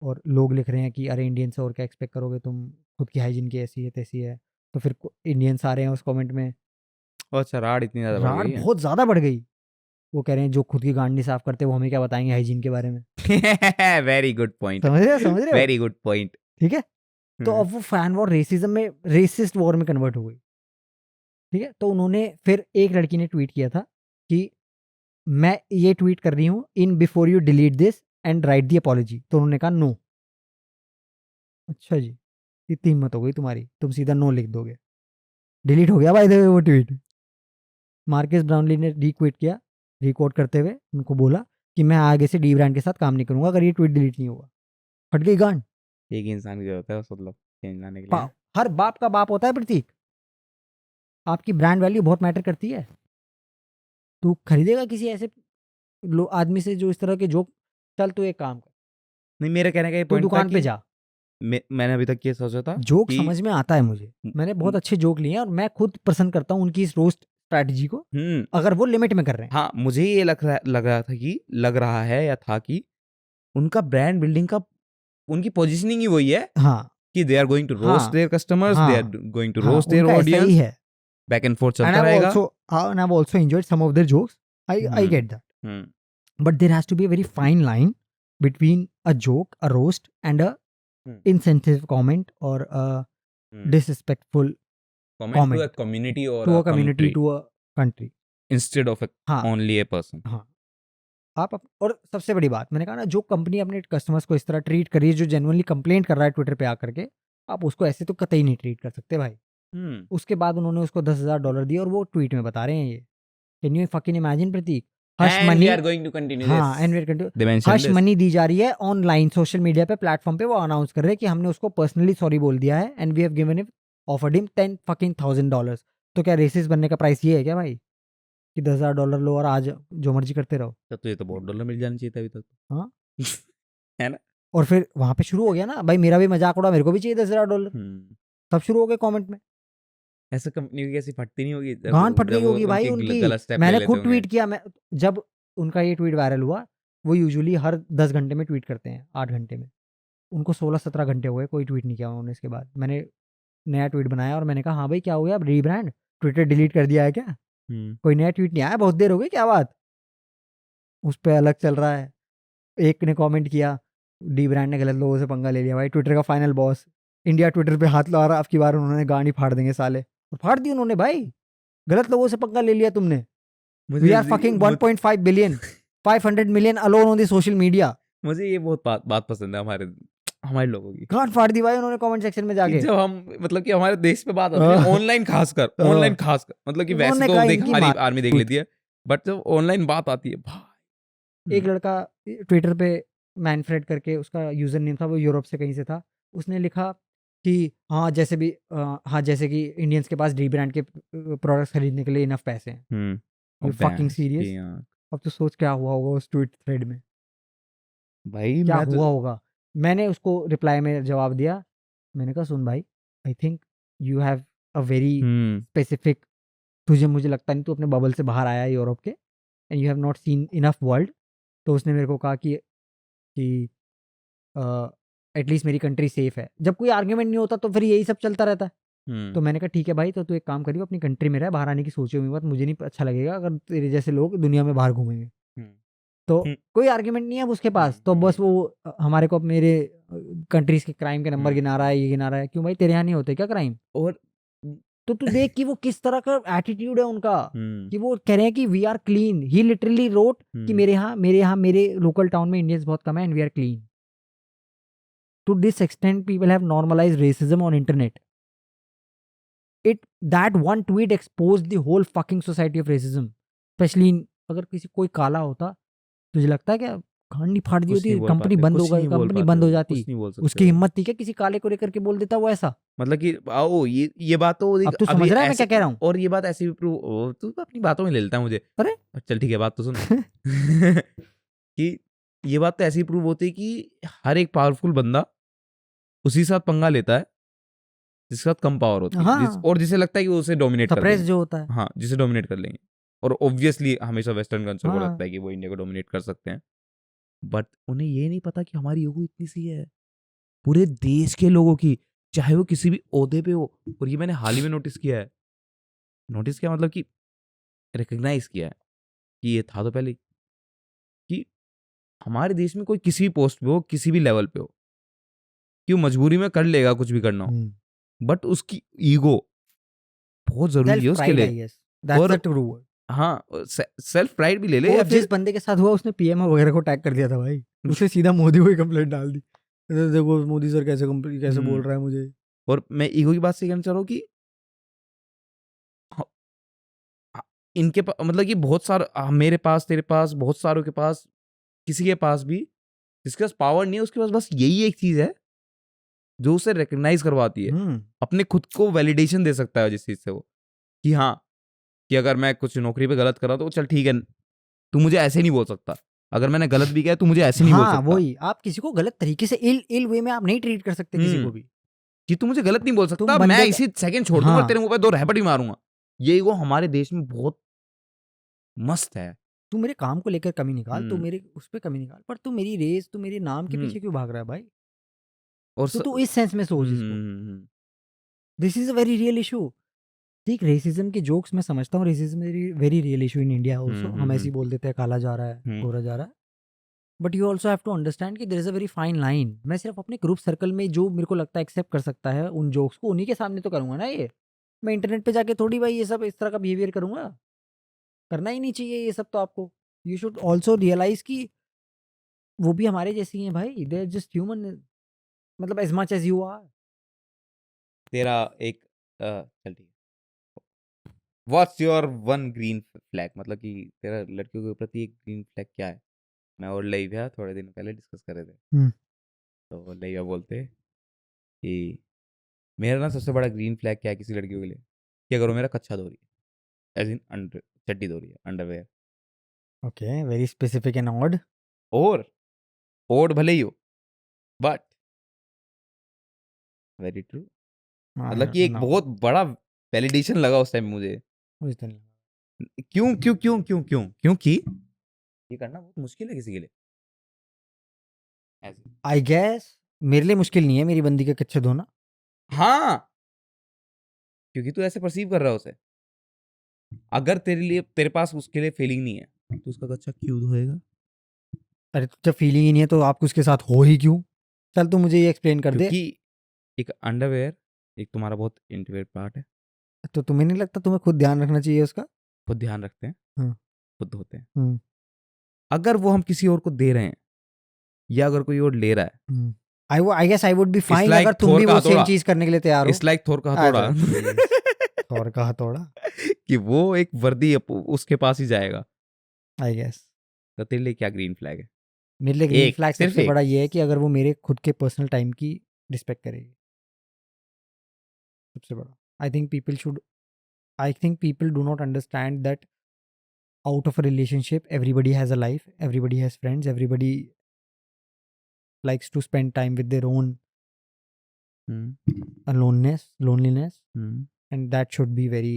और लोग लिख रहे हैं कि अरे इंडियन से और क्या एक्सपेक्ट करोगे तुम, खुद की हाइजीन की ऐसी है तैसी है। तो फिर इंडियंस आ रहे हैं उस कमेंट में, अच्छा, राड़ इतनी ज्यादा बढ़ राड़ गई है। बहुत ज़्यादा बढ़ गई। वो कह रहे हैं जो खुद की गांड नहीं साफ करते वो हमें क्या बताएंगे हाइजीन के बारे में। Very good point. समझ रहे हो? Very good point. ठीक है, तो अब वो फैन वॉर रेसिज्म में, रेसिस्ट वॉर में कन्वर्ट हो गई। ठीक है, तो उन्होंने फिर, एक लड़की ने ट्वीट किया था कि मैं ये ट्वीट कर रही हूँ in before you delete this and right the apology. तो उन्होंने कहा नो। अच्छा जी, इतनी हिम्मत हो गई तुम्हारी, तुम सीधा नो लिख दोगे। डिलीट हो गया बाय द वे वो ट्वीट। मार्कस ब्राउनली ने रीट्वीट किया, रिकॉर्ड करते हुए उनको बोला कि मैं आगे से डी ब्रांड के साथ काम नहीं करूंगा अगर ये ट्वीट डिलीट नहीं होगा। फट गई गांड। एक ही इंसान की जरूरत है उस मतलब चेंज लाने के लिए। हर बाप का बाप होता है प्रतीक, आपकी ब्रांड वैल्यू बहुत मैटर करती है। तू खरीदेगा किसी ऐसे आदमी से जो इस तरह के जोक? चल तू एक काम कर, नहीं, मेरा कहने का ये तू पॉइंट था दुकान पे कि जा। मैंने अभी तक ये सोचा था जोक कि समझ में आता है मुझे, मैंने बहुत अच्छे जोक लिए हैं और मैं खुद पसंद करता हूँ उनकी इस रोस्ट स्ट्रैटेजी को, अगर वो लिमिट में कर रहे हैं। हाँ, मुझे ये लग रहा है या था कि उनका ब्रांड बिल्डिंग का उनकी पोजीशनिंग ही वही है। हाँ कि they are going to roast their customers, they are going to roast their उनका ऐसा ही ऑडियंस, है। बैक एंड फोर्थ चलता रहेगा। And I've also enjoyed some of their jokes. I get that. But there has to be a very fine line between a joke, a roast, and a insensitive comment or a disrespectful comment to a community or to a community, to a country, instead of only a person. हाँ, और सबसे बड़ी बात मैंने कहा ना, जो company अपने कस्टमर्स को इस तरह ट्रीट कर रही है, जो जेन्युइनली कंप्लेंट कर रहा है ट्विटर पे आकर के, आप उसको ऐसे तो कतई नहीं ट्रीट कर सकते भाई। उसके बाद उन्होंने उसको $10,000 दिए और वो ट्वीट में बता रहे हैं ये। Can you fucking imagine Prateek? Hush money, hush money दी जा रही है ऑनलाइन सोशल मीडिया पे प्लेटफॉर्म पे, वो अनाउंस कर रहे हैं कि हमने उसको पर्सनली सॉरी बोल दिया है and we have given him, offered him $10,000। तो क्या रेसिस्ट बनने का प्राइस ये है क्या भाई कि $10,000 लो और आज जो मर्जी करते रहो? तो ये तो बहुत डॉलर मिल जाना चाहिए था अभी तक। हाँ है ना? और फिर वहां पे शुरू हो गया ना, भाई मेरा भी मजाक उड़ा, मेरे को भी चाहिए $10,000। तब शुरू हो गए कमेंट में। ऐसा कंपनी की कैसी फटती नहीं होगी? गांड फट गई होगी भाई उनकी। मैंने खुद ट्वीट किया, जब उनका ये ट्वीट वायरल हुआ, वो यूजुअली हर 10 घंटे में ट्वीट करते हैं, 8 घंटे में। उनको 16-17 घंटे हो गए कोई ट्वीट नहीं किया उन्होंने। इसके बाद मैंने नया ट्वीट बनाया और मैंने कहा हाँ भाई क्या हो गया, अब रीब्रांड, ट्विटर डिलीट कर दिया है क्या? कोई नया ट्वीट नहीं आया, बहुत देर हो गई, क्या बात? उस पर अलग चल रहा है। एक ने कमेंट किया, डी ब्रांड ने गलत लोगों से पंगा ले लिया भाई, ट्विटर का फाइनल बॉस इंडिया ट्विटर पे हाथ लगा रहा, आपकी बार उन्होंने गाड़ी फाड़ देंगे साले। और फाड़ दी उन्होंने भाई, गलत लोगों से पंगा ले लिया तुमने। We are fucking 1.5 billion, 500 million alone on the social media. मुझे ये बहुत बात पसंद है हमारे लोगों की। गांड फाड़ दी भाई उन्होंने कमेंट सेक्शन में जाके। जब हम मतलब कि हमारे देश पे बात आती है ऑनलाइन खासकर मतलब कि वैसे तो देख हमारी आर्मी देख लेती है, बट जब ऑनलाइन बात आती है भाई। एक लड़का ट्विटर पे मैनफ्रेड करके उसका यूजर नेम था, वो यूरोप से कहीं से था, उसने लिखा कि हाँ जैसे कि इंडियंस के पास डी ब्रांड के प्रोडक्ट्स खरीदने के लिए इनफ पैसे हैं। You fucking serious? अब तो सोच क्या हुआ होगा उस ट्वीट थ्रेड में भाई, क्या हुआ होगा। मैंने उसको रिप्लाई में जवाब दिया, मैंने कहा सुन भाई, I think you have a very specific, मुझे लगता नहीं तू अपने बबल से बाहर आया है यूरोप के, and you have not seen enough world. तो उसने मेरे को कहा कि एटलीस्ट मेरी कंट्री सेफ है। जब कोई आर्ग्यूमेंट नहीं होता तो फिर यही सब चलता रहता है। तो मैंने कहा ठीक है भाई, तो तू एक काम करियो, अपनी कंट्री में रह, बाहर आने की सोची हुई मत, मुझे नहीं अच्छा लगेगा अगर तेरे जैसे लोग दुनिया में बाहर घूमेंगे। तो कोई आर्ग्यूमेंट नहीं है अब उसके पास, तो बस वो हमारे को मेरे कंट्रीज के क्राइम के नंबर गिना रहा है, ये गिना रहा है। क्यों भाई, तेरे यहाँ नहीं होते क्या क्राइम? और तो तू देख कि वो किस तरह का एटीट्यूड है उनका, कि वो कह रहे हैं कि we are clean. He literally wrote कि मेरे यहाँ मेरे लोकल टाउन में इंडियंस बहुत कम है and we are clean. To this extent, people have normalized racism on internet. That one tweet exposed the whole fucking society of racism. Especially अगर कोई काला होता, तुझे लगता है क्या खांडी फाड़ दी होती, कंपनी बंद हो जाती? उसकी हिम्मत थी क्या किसी काले को लेकर के बोल देता वो ऐसा? मतलब कि आओ ये बात तो अब तू समझ रहा है मैं क्या कह रहा हूँ? और ये बात ऐसी भी प्रूव, तू अपनी बातों में ले लेता है मुझे। अरे चल ठीक है, बात तो सुन कि ये बात तो ऐसी प्रूव होती है कि हर एक पावरफुल बंदा उसी साथ पंगा लेता है जिसके साथ कम पावर होती है, और जिसे लगता है कि वो उसे डोमिनेट कर लेंगे, जो होता है, हाँ, जिसे डोमिनेट कर लेंगे। और ऑब्वियसली हमेशा वेस्टर्न कल्चर को लगता है कि वो इंडिया को डोमिनेट कर सकते हैं, बट उन्हें ये नहीं पता कि हमारी ईगो इतनी सी है पूरे देश के लोगों की, चाहे वो किसी भी ओहदे पे हो। और ये मैंने हाल ही में नोटिस किया मतलब कि रिकग्नाइज किया है कि ये था तो पहले कि हमारे देश में कोई किसी भी पोस्ट पे हो, किसी भी लेवल पे हो, क्यों मजबूरी में कर लेगा कुछ भी करना हो, बट उसकी ईगो बहुत जरूरी है उसके लिए। और हाँ, सेल्फ प्राइड भी ले ले। जिस बंदे के साथ हुआ उसने पीएम वगैरह को टैग कर दिया था भाई, उसे सीधा मोदी को ही कंप्लेंट डाल दी, देखो मोदी सर कैसे बोल रहा है मुझे। और मैं ईगो की बात से कहना चाह रहा हूँ कि इनके पास मतलब कि बहुत सारा, मेरे पास, तेरे पास, बहुत सारों के पास, किसी के पास भी जिसके पास पावर नहीं है, उसके पास बस यही एक चीज है जो उसे रिकग्नाइज करवाती है, अपने खुद को वैलिडेशन दे सकता है जिस चीज से वो, कि हाँ, कि अगर मैं कुछ नौकरी पे गलत कर रहा हूं तो चल ठीक है, तू मुझे ऐसे नहीं बोल सकता, अगर मैंने गलत भी किया तू मुझे ऐसे नहीं बोल हाँ सकता। वही, आप किसी को गलत तरीके से इल वे में आप नहीं ट्रीट कर सकते किसी को भी। कि तू मुझे गलत नहीं बोल सकता, तुम मैं बंदे इसी सेकंड छोड़ दूंगा, हाँ तेरे मुंह पे 2 रहपट भी मारूंगा। ये ईगो हमारे देश में बहुत मस्त है। तू मेरे काम को लेकर कमी निकाल, तू हम्म मेरे उस पे कमी निकाल, पर तू मेरी रेस, तू मेरे नाम के हम्म पीछे क्यों भाग रहा है भाई? और तो तू इस सेंस में सोच इसको। हम्म this is a very real issue. ठीक, रेसिज्म के जोक्स मैं समझता हूँ, racism very real issue in India also. हम ऐसे ही बोल देते हैं काला जा रहा है, गोरा जा रहा है, but you also have to understand कि there is a very fine line. मैं सिर्फ अपने ग्रुप सर्कल में जो मेरे को लगता है एक्सेप्ट कर सकता है उन जोक्स को, उन्हीं के सामने तो करूंगा ना ये। मैं इंटरनेट पे जाके थोड़ी भाई ये सब इस तरह का बिहेवियर करूंगा, करना ही नहीं चाहिए ये सब। तो आपको यू शुड ऑल्सो रियलाइज कि वो भी हमारे जैसे ही हैं भाई, दे आर जस्ट ह्यूमन, मतलब as much as you are. तेरा एक चल ठीक है, what's your one green flag, मतलब कि तेरा लड़कियों के प्रति एक ग्रीन फ्लैग क्या है? मैं और लईभ्या थोड़े दिन पहले डिस्कस कर रहे थे, तो लईभ्या बोलते कि मेरा ना सबसे बड़ा ग्रीन फ्लैग क्या है किसी लड़कियों के लिए, कि अगर वो मेरा कच्छा धो रही है, एज इन अंडर चड्डी धो रही है, underwear. Okay, very specific and odd. और ओड भले ही हो, बट वेरी ट्रू। मतलब कि एक नो, बहुत बड़ा वैलिडेशन लगा उस टाइम मुझे। मुझे तो नहीं। क्यों क्यों क्यों क्यों क्यों क्योंकि ये करना बहुत मुश्किल है किसी के लिए ऐसे। आई गेस मेरे लिए मुश्किल नहीं है मेरी बंदी के कच्चे धोना। हाँ, क्योंकि तू ऐसे परसीव कर रहा है उसे। अगर तेरे लिए, तेरे पास उसके लिए फीलिंग नहीं है, तो उसका कच्चा क्यों धोएगा? अरे तो जब फीलिंग ही नहीं है तो आप उसके साथ हो ही क्यों? चल तू मुझे ये एक्सप्लेन कर दे। क्योंकि एक अंडरवेयर एक तुम्हारा बहुत इंटीमेट पार्ट है। तो तुम्हें नहीं लगता तुम्हें खुद ध्यान रखना चाहिए उसका? खुद ध्यान रखते हैं, हम्म खुद धोते हैं। हम्म अगर वो हम किसी और को दे रहे हैं, या अगर कोई और ले रहा है, I guess I would be it's fine अगर लाइक तुम थोर भी का वो सेम हथौड़ा, चीज करने के लिए तैयार हो। इट्स लाइक थोर का अच्छा हथौड़ा। प्लीज, और कहा थोड़ा। कि वो एक वर्दी उसके पास ही जाएगा। आई गेस तो तेरे लिए क्या ग्रीन फ्लैग है? मेरे लिए ग्रीन एक, फ्लैग सिर्फ सबसे एक। बड़ा ये है कि अगर वो मेरे खुद के पर्सनल टाइम की रिस्पेक्ट करेगी, सबसे बड़ा। I think people should, I think people do not understand that out of a relationship everybody has a life, everybody has friends, everybody likes to spend time with their own loneliness, and that should be very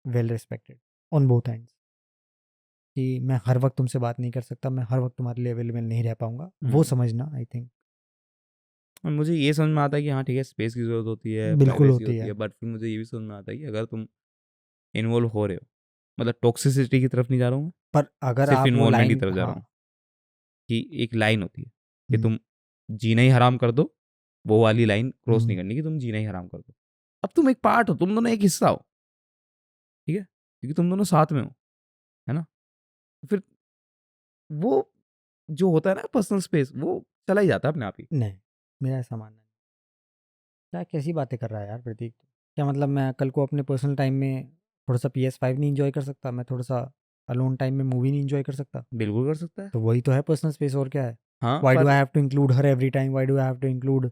well respected on both ends. कि मैं हर वक्त तुमसे बात नहीं कर सकता, मैं हर वक्त तुम्हारे लिए अवेलेबल नहीं रह पाऊंगा, वो समझना। आई थिंक और मुझे ये समझ में आता है कि हाँ ठीक है, स्पेस की ज़रूरत होती है, बिल्कुल प्राइवेसी होती होती है। है, बट फिर मुझे ये भी समझ में आता है कि अगर तुम इन्वॉल्व हो रहे हो, मतलब टॉक्सिसिटी की तरफ नहीं जा रहा हूँ, पर अगर सिर्फ आप वो इन्वॉल्वमेंट की लाइन, तरफ जा रहा हाँ हूँ। कि एक लाइन होती है कि तुम जीना ही हराम कर दो, वो वाली लाइन क्रॉस नहीं करनी कि तुम जीना ही हराम कर दो। अब तुम एक पार्ट हो, तुम दोनों एक हिस्सा हो, ठीक है, क्योंकि तुम दोनों साथ में हो, है ना? तो फिर वो जो होता है ना पर्सनल स्पेस, वो चला ही जाता है अपने आप ही। नहीं, मेरा ऐसा मानना नहीं। क्या कैसी बातें कर रहा है यार प्रतीक? क्या मतलब मैं कल को अपने पर्सनल टाइम में थोड़ा सा PS5 नहीं इंजॉय कर सकता? मैं थोड़ा सा अलोन टाइम में मूवी नहीं इंजॉय कर सकता? बिल्कुल कर सकता है। तो वही तो है पर्सनल स्पेस, और क्या है? हाँ, व्हाई डू पर I have to include her every time? Why do I have to include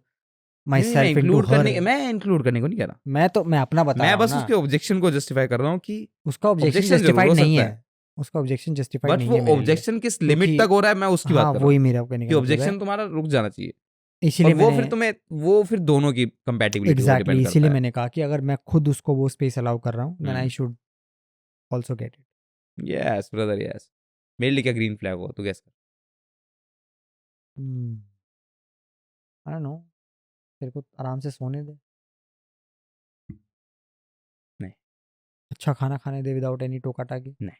my नहीं, सेल्फ इनटू हर? मैं इंक्लूड करने को नहीं कह रहा। मैं अपना बता मैं रहा हूँ बस ना। उसके ऑब्जेक्शन को जस्टिफाई कर रहा हूँ कि उसका ऑब्जेक्शन ऑब्जेक्शन जरूर जस्टिफाइड हो नहीं सकता है, है, उसका ऑब्जेक्शन जस्टिफाइड बट नहीं वो है मेरे लिए, ऑब्जेक्शन किस लिमिट क्योंकि तक हो रहा है, मैं उसकी बात हाँ कर रहा हूँ। वही मेरा कहने कि का मतलब है। ऑब्जेक्शन तुम्हारा रुक जाना चाहिए, और इसीलिए वो मैंने फिर तुम्हें, वो फिर दोनों की कंपैटिबिलिटी को एग्जैक्टली डिपेंड करता इसीलिए है। मैंने कहा कि अगर मैं खुद उसको वो स्पेस अलाउ कर रहा हूँ, then I should also get it. Yes brother, yes. मेरे लिए क्या ग्रीन फ्लैग हो, तू गैस कर। आई डोंट नो, तेरे को आराम से सोने दे, नहीं, अच्छा खाना खाने दे विदाउट एनी टोका टाकी, नहीं,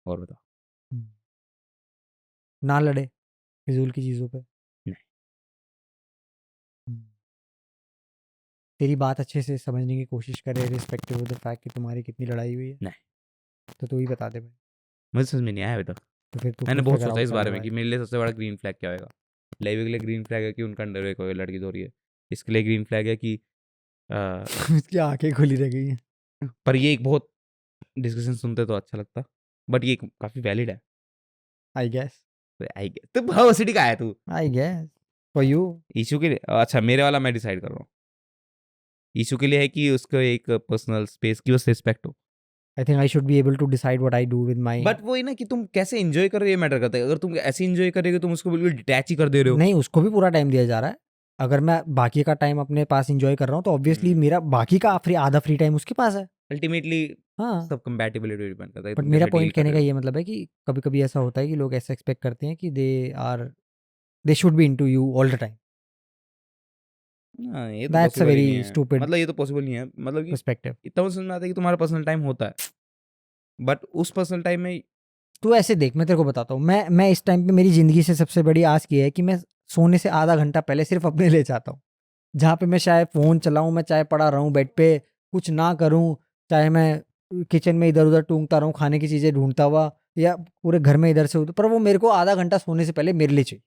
और बताओ। ना लड़े फिजूल की चीज़ों पे। नहीं, तेरी बात अच्छे से समझने की कोशिश करे रिस्पेक्टिव ऑफ द फैक्ट कि तुम्हारी कितनी लड़ाई हुई है, नहीं, तो तू ही बता दे भाई। मुझे समझ में नहीं आया अभी तक। तो फिर तू मैंने खुद बहुत फिगर सोचा आउट इस कर ले बारे में भाई। कि मेरे लिए सबसे बड़ा ग्रीन फ्लैग क्या होगा। लेवी के लिए ग्रीन फ्लैग है कि उनका अंडरवेयर कोई लड़की धो रही है। इसके लिए ग्रीन फ्लैग है कि उसकी आंखें खुली रह गई हैं। पर ये एक बहुत डिस्कशन सुनते तो अच्छा लगता, बट ये काफी वैलिड है। आई गेस आई गेस तो बहुत सिटी का है तू I guess for you. Issue के लिए। अच्छा मेरे वाला मैं डिसाइड कर रहा हूँ। इशू के लिए है कि उसको एक पर्सनल स्पेस की बस रिस्पेक्ट हो। I think I should be able to decide what I do with my. But वो ही ना कि तुम कैसे एंजॉय कर रहे हो ये मैटर करता है। अगर तुम ऐसे एंजॉय कर रहे हो तुम उसको बिल्कुल डिटैच ही कर दे रहे हो। नहीं, उसको भी पूरा टाइम दिया जा रहा है। अगर मैं बाकी का टाइम अपने पास एंजॉय कर रहा हूँ तो ऑब्वियसली मेरा बाकी का आधा फ्री टाइम उसके पास है। अल्टीमेटली हाँ, सब कंपैटिबिलिटी डिपेंड करता है बट तुम मेरा कैसे डील पॉइंट कर कहने का रहे हो। ये मतलब है कि कभी कभी ऐसा होता है कि लोग ऐसा एक्सपेक्ट करते हैं कि they should be into you all the time. हाँ ये तो दैट्स अ पॉसिबल ही नहीं वेरी है। स्टूपिड मतलब ये तो पॉसिबल नहीं है। मतलब कि पर्सपेक्टिव। इतना तो समझ में आता है कि तुम्हारा पर्सनल टाइम होता है, बट उस पर्सनल टाइम में तू ऐसे देख, मैं तेरे को बताता हूँ, मैं इस टाइम पे मेरी जिंदगी से सबसे बड़ी आस की है कि मैं सोने से आधा घंटा पहले सिर्फ अपने लिए चाहता हूँ, जहाँ पे मैं चाहे फ़ोन चलाऊँ, मैं चाहे पड़ा रहूँ बेड पे, कुछ ना करूँ, चाहे मैं किचन में इधर उधर टूंगता रहूँ खाने की चीज़ें ढूंढता हुआ, या पूरे घर में इधर से उधर, पर वो मेरे को आधा घंटा सोने से पहले मेरे लिए चाहिए।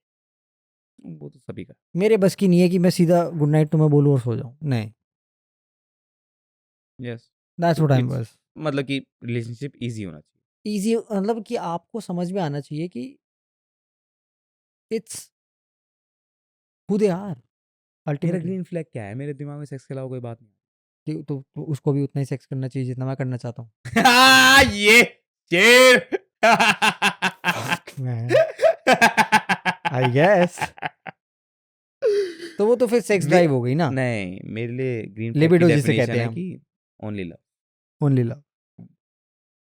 वो तो सभी का। मेरे बस की नहीं है कि मैं सीधा गुड नाइट तुम्हें बोलूँ और सो जाऊँ। नहीं, yes that's what I M बस। मतलब कि रिलेशनशिप इजी होना चाहिए। ईजी मतलब कि आपको समझ में आना चाहिए कि इट्स हू दे आर मेरा अल्टीमेटली। ग्रीन फ्लैग क्या है? मेरे दिमाग में सेक्स के अलावा कोई बात नहीं। तो उसको भी उतना ही सेक्स करना चाहिए जितना मैं करना चाहता हूँ। ये शेर आई गेस तो वो तो फिर सेक्स ड्राइव हो गई ना। नहीं, मेरे लिए ग्रीन फ्लैग की लिबिडो जिसे डेफिनेशन कहते हैं है हम, कि ओनली लव। Only love.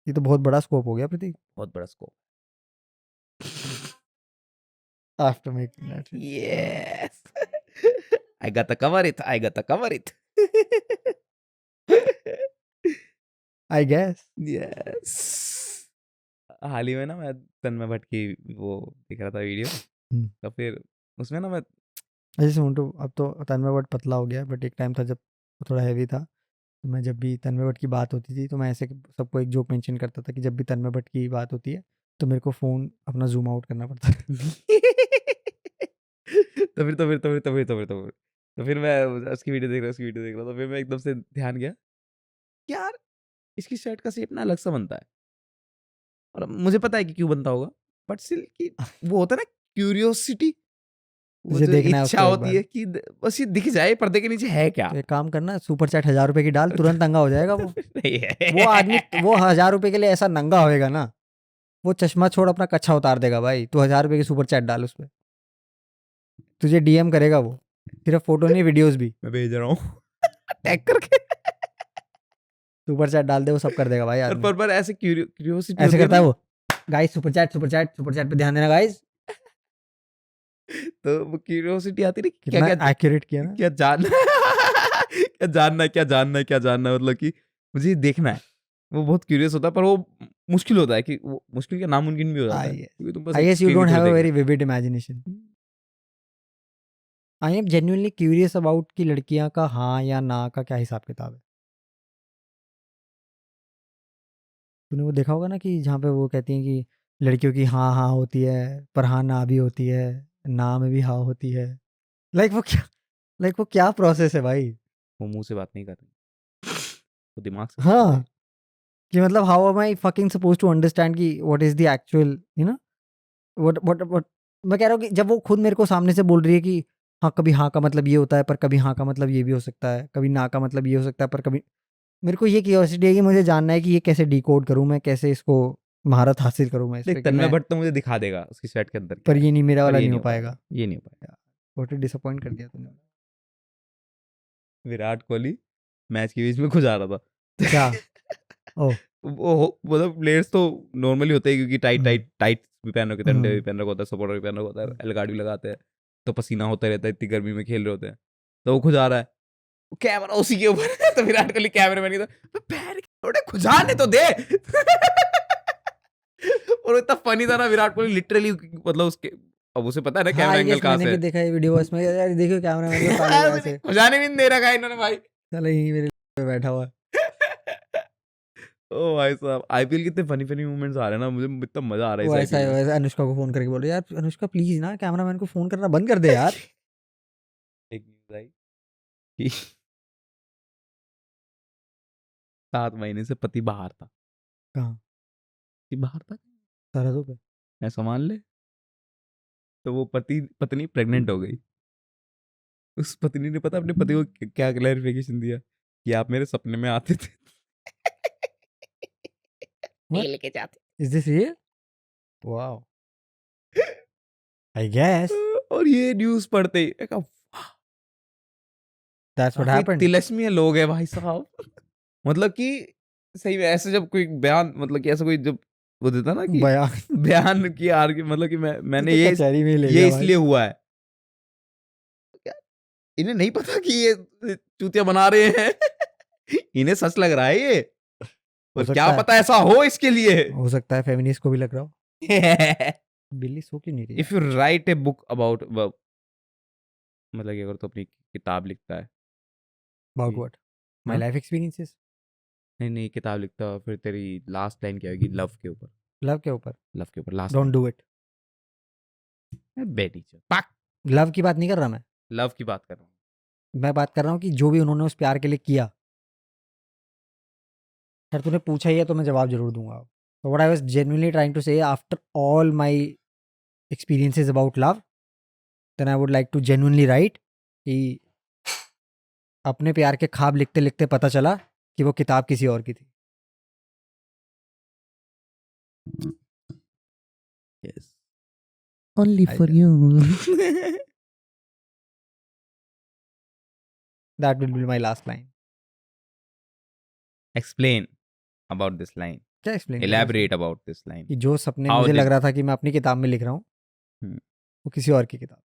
ये तो बहुत बड़ा स्कोप हो गया प्रतीक। बहुत बड़ा scope. After making that yes I got the cover it, I got the cover it. I guess. Yes हाल ही में ना मैं तन्मय भट्ट की वो देख रहा था वीडियो, तो फिर उसमें ना मैं ऐसे मोटू अब तो तन्मय भट्ट पतला हो गया, बट एक टाइम था जब वो थोड़ा हैवी था, तो मैं जब भी तन्मय भट्ट की बात होती थी तो मैं ऐसे सबको एक जोक मेंशन करता था कि जब भी तन्मय भट्ट की बात होती है तो मेरे को फ़ोन अपना जूम आउट करना पड़ता है। तो फिर मैं उसकी वीडियो देख रहा तो फिर मैं एकदम से ध्यान गया कि यार इसकी शर्ट का शेप ना अलग सा बनता है, और मुझे पता है कि क्यों बनता होगा, बट स्टिल कि वो होता है ना क्यूरियोसिटी, वो तुझे जो देखना है इच्छा उसको एक होती बार। है कि बस ये दिख जाए पर्दे के नीचे है क्या। तो एक काम करना, सुपर चैट 1000 रुपए की डाल, तुरंत नंगा हो जाएगा वो। नहीं है। वो आदमी वो 1000 रुपए के लिए ऐसा नंगा होएगा ना, वो चश्मा छोड़ अपना कच्छा उतार देगा भाई। तू 1000 रुपए की सुपर चैट डाल उस पर, तुझे डीएम करेगा वो, सिर्फ फोटो नहीं वीडियोस भी। मैं भेज रहा हूँ टैग करके। सुपर चैट डाल दे, वो सब कर देगा भाई आदमी। पर ऐसे क्यूरियोसिटी ऐसे होती है करता है ना, वो, guys super chat super chat super chat पे ध्यान देना गाइस। तो वो क्यूरियोसिटी आती है क्या कितना क्या एक्यूरेट किया ना। क्या जान क्या जानना है, क्या जानना है, क्या जानना है, मतलब कि मुझे ये देखना है। वो बहुत क्यूरियस होता है, पर वो मुश्किल होता है कि वो मुश्किल क्या नामुमकिन भी हो जाता है, क्योंकि तुम बस आई एक गेस यू स्क्रीन की डोंट तरफ हैव अ देख रहे very vivid imagination. I am genuinely curious about कि लड़कियां का हाँ या ना का क्या हिसाब किताब है। तूने वो देखा होगा ना कि जहाँ पे वो कहती हैं कि लड़कियों की हाँ हाँ होती है, पर हाँ ना भी होती है, ना में भी हाँ होती है। लाइक वो क्या प्रोसेस है भाई। वो मुंह से बात नहीं कर रहे, वो दिमाग से बात कर रहे हाँ, कि मतलब how am I fucking suppose to understand कि what is the actual you know what मैं कह रहा हूँ कि जब वो खुद मेरे को सामने से बोल रही है कि हाँ, कभी हाँ का मतलब ये होता है, पर कभी हाँ का मतलब ये भी हो सकता है, कभी ना का मतलब ये हो सकता है, पर कभी मेरे को ये क्यूरियोसिटी है कि मुझे जानना है कि ये कैसे डिकोड करूँ, मैं कैसे इसको महारत हासिल करूँ मैं इस पे देख कि तन्मय मैं। भट्ट तो मुझे दिखा देगा उसकी स्वेट के अंदर क्या पर है, ये नहीं, मेरा पर वाला ये नहीं नहीं हो हो पाएगा। पाएगा, ये नहीं हो पाएगा। बहुत डिसअपॉइंट कर दिया तूने। विराट कोहली मैच के बीच में खुद आ रहा था क्या? ओह। वो मतलब प्लेयर्स तो नॉर्मली होते हैं क्योंकि टाइट भी पहन रखे, डंडे भी पहन रखा होता है, सपोर्टर भी पहन रखा होता है, एलगार्ड भी लगाते हैं, तो पसीना होता रहता है, इतनी गर्मी में खेल रहे होते हैं, तो वो खुद आ रहा है, कैमरा उसी के ऊपर है, तो विराट कोहली कैमरे मैन की तो पैर थोड़े खुजाने तो दे और इतना फनी था ना विराट कोहली लिटरली, मतलब उसके अब उसे पता है ना हाँ कैमरा आई एंगल गेस कहाँ मैंने से भी है। देखा है वीडियो, इसमें यार देखो कैमरा मैन को ताली ऐसे खुजाने भी नहीं दे रखा है इन्होंने भाई। चलो यहीं मेरे पे बैठा हुआ है। ओ भाई साहब आईपीएल कितने फनी फनी मोमेंट्स आ रहे हैं ना, मुझे इतना मजा आ रहा है वो इस ऐसा आईपीएल है, में। वैसे अनुष्का को फोन करके बोल रहे यार अनुष्का प्लीज ना कैमरा मैन को फोन करना बंद कर दे यार। एक न्यूज़ आई कि 7 महीने से पति बाहर था। कहाँ? कि बाहर था, सरहदों पे? ऐसा मान ले। तो वो पत्नी प्रेग्नेंट हो गई। उस पत्नी ने पता अपने पति को क्या क्लैरिफिकेशन दिया कि आप मेरे सपने में आते थे। What? लेके जाते। Is this real? Wow. I guess और ये न्यूज़ पढ़ते ही एक that's what काफी happened. तिलस्मी लोग हैं भाई साहब। मतलब कि सही में ऐसे जब कोई बयान, मतलब कि ऐसा कोई जब वो देता ना कि बयान बयान की मतलब कि मैंने तो ये कचहरी में ही ले ये गया भाई। इसलिए हुआ है। क्या इन्हें नहीं पता कि ये चूतिया बना रहे हैं? इन्हें सच लग रहा है ये, हो और क्या सकता है, पता ऐसा हो इसके लिए। हो सकता है फेमिनिस्ट को भी लग रहा हो। बिल्ली सो क्यों नहीं रही if you right a book about, मतलब कि अगर तो अपनी किताब लिखता है, अबाउट व्हाट? माय हाँ? Life experiences. नहीं किताब लिखता है, फिर तेरी लास्ट लाइन क्या होगी? लव के ऊपर। लव के ऊपर? लव के ऊपर लास्ट डोंट डू इट। बेटी पाक। लव की बात नहीं कर रहा मैं। लव की बात कर रहा हूँ। मैं बात कर रहा हूँ कि जो भी उन्होंने उस प्यार के लिए किया, अगर तूने पूछा ही है तो मैं जवाब जरूर दूंगा। So what I was genuinely trying to say, after all my experiences about love, then I would like to genuinely write कि अपने प्यार के ख्वाब लिखते लिखते पता चला कि वो किताब किसी और की थी। Yes. Only I for guess. you. That will be my last line. Explain about this line. क्या explain? Elaborate about this line. कि जो सपने How मुझे did- लग रहा था कि मैं अपनी किताब में लिख रहा हूँ, वो किसी और की किताब,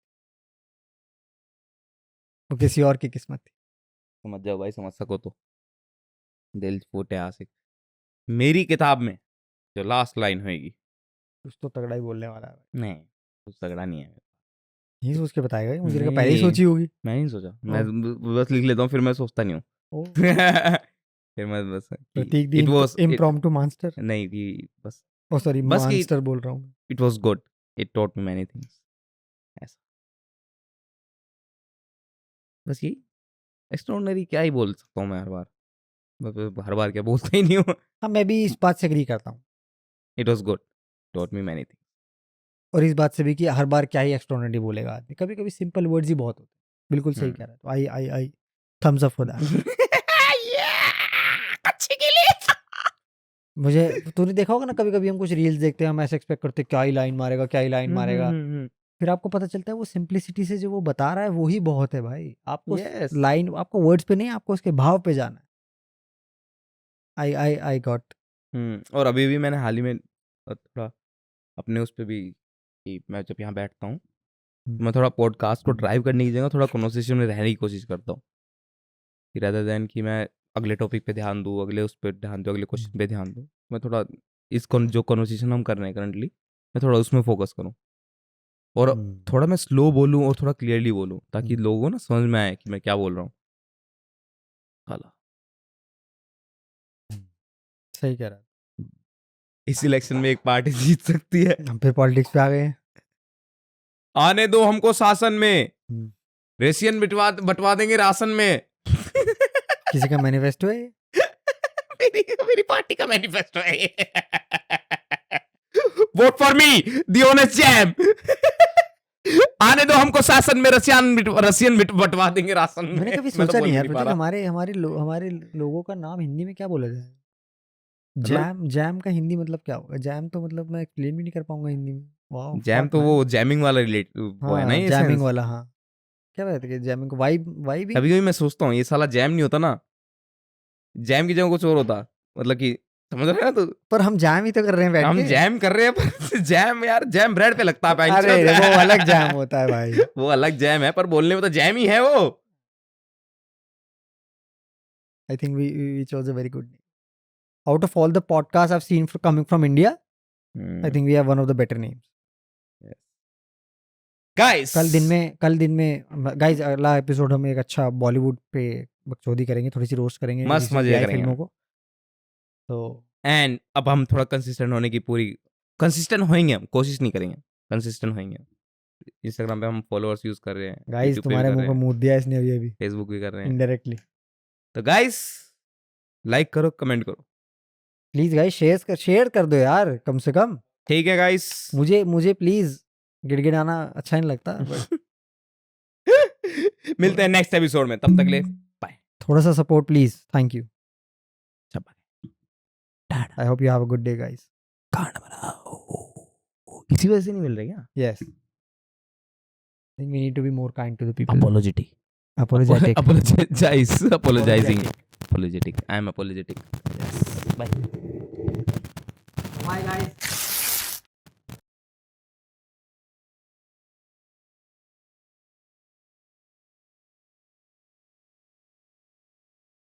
वो किसी और की किस्मत थी। समझ जाओ भाई, समझ सको तो। दिल फूटे आशिक। मेरी किताब में जो लास्ट लाइन होगी, कुछ तो तगड़ा ही बोलने वाला है। नहीं कुछ तगड़ा नहीं है। यही सोच के बताएगा कि मुझे लगा नहीं, पहले ही सोची होगी। मैं नहीं सोचा, मैं बस लिख लेता हूँ, फिर मैं सोचता नहीं हूँ। ओ, फिर मैं बस प्रतीक दी इट वाज इम्प्रॉम्प्टू मास्टर। नहीं कि बस ओ सॉरी, बस कि मास्टर बोल रहा हूँ। It was good, it taught me many things, ऐसा बस यही। एक्स्ट्राऑर्डिनरी क्या ही बोल सकता हूँ मैं, हर बार क्या बोलता ही नहीं हूँ। हाँ, मैं भी इस बात से एग्री करता हूँ, it was good, taught me many things. और इस बात से भी कि हर बार क्या ही एक्स्ट्राऑर्डिनरी बोलेगा आदमी, कभी कभी सिंपल वर्ड्स ही बहुत होते हैं। बिल्कुल सही कह रहा है, तो आई थम्स अप फॉर दैट। अच्छे के लिए। मुझे तूने देखा होगा ना, कभी कभी हम कुछ रील्स देखते हैं, हम ऐसे एक्सपेक्ट करते हैं क्या ही लाइन मारेगा, क्या ही लाइन मारेगा, फिर आपको पता चलता है वो सिंप्लिसिटी से जो वो बता रहा है वो ही बहुत है भाई। आपको Yes. लाइन, आपको वर्ड्स पे नहीं, आपको उसके भाव पे जाना है। I got. और अभी भी मैंने हाल ही में थोड़ा अपने उस पे भी, कि मैं जब यहाँ बैठता हूँ मैं थोड़ा पॉडकास्ट को ड्राइव करने की जगह थोड़ा कन्वर्सेशन में रहने की कोशिश करता हूँ, कि rather than कि मैं अगले टॉपिक पे ध्यान दूँ, अगले उस पर ध्यान दूँ, अगले क्वेश्चन पे ध्यान दूँ, मैं थोड़ा जो कन्वर्सेशन हम कर रहे हैं करंटली, मैं थोड़ा उसमें फोकस करूँ, और थोड़ा मैं स्लो बोलूँ और थोड़ा क्लियरली बोलूँ, ताकि लोगों को ना समझ में आए कि मैं क्या बोल रहा हूँ। सही कह रहा है। इस इलेक्शन में एक पार्टी जीत सकती है। हम फिर पॉलिटिक्स पे आ गए हैं। आने दो हमको शासन में, रेशियन बंटवा देंगे राशन में। किसी का मैनिफेस्टो है ये? मेरी पार्टी का मैनिफेस्टो है ये। Vote for me, the honest jam. आने दो हमको शासन में, रशियन बंटवा देंगे राशन में। मैंने कभी सोचा नहीं यार प्रतीक, हमारे लोगों का नाम हिंदी में क्या बोला जाए? जैम का हिंदी मतलब क्या होगा? जैम तो मतलब मैं एक्सप्लेन भी नहीं कर पाऊंगा हिंदी में। वाओ, जैम तो वो जैमिंग वाला वो है ना, ये जैमिंग वाला। हाँ, क्या कहते हैं जैमिंग को? वाइबिंग। कभी कभी मैं सोचता हूँ ये साला जैम नहीं होता ना, जैम की जगह कुछ और होता, मतलब कि समझ रहे हैं तू? पर हम जैम ही तो कर रहे हैं बैठ के। हम जैम कर रहे हैं, पर जैम यार, जैम ब्रेड पे लगता है। अरे वो अलग जैम होता है भाई। वो अलग जैम है, पर बोलने में तो जैम ही है वो। I think we chose a very good name. Out of all the podcasts I've seen coming from India, I think we have one of the better names. Guys, कल दिन में गाइस अगला एपिसोड हम एक अच्छा बॉलीवुड पे बकचोदी करेंगे, थोड़ी सी रोस्ट करेंगे मस्त मजे करेंगे फिल्मों को। तो एंड अब हम थोड़ा कंसिस्टेंट होने की कंसिस्टेंट होंगे, हम कोशिश नहीं करेंगे, कंसिस्टेंट होंगे। इंस्टाग्राम पे हम फॉलोअर्स यूज कर रहे हैं, गाइस YouTube पे भी तुम्हारे कर मुंह रहे पे हैं, मूत दिया इसने अभी अभी फेसबुक भी कर रहे हैं। इनडायरेक्टली। तो गाइस लाइक करो, कमेंट करो। प्लीज गाइस शेयर कर दो यार कम से कम। ठीक है गाइस। मुझे प्लीज गिड़गिड़ाना अच्छा नहीं लगता बट मिलते हैं नेक्स्ट एपिसोड में, तब तक ले बाय। थोड़ा सा support please, thank you. Tata. I hope you have a good day guys. खाना बनाओ। इसी वजह से नहीं मिल रहा क्या? Yes, I think we need to be more kind to the people. Apologetic. Apologetic. Apologizing. Apologetic. I am apologetic. Yes. Bye. Bye guys.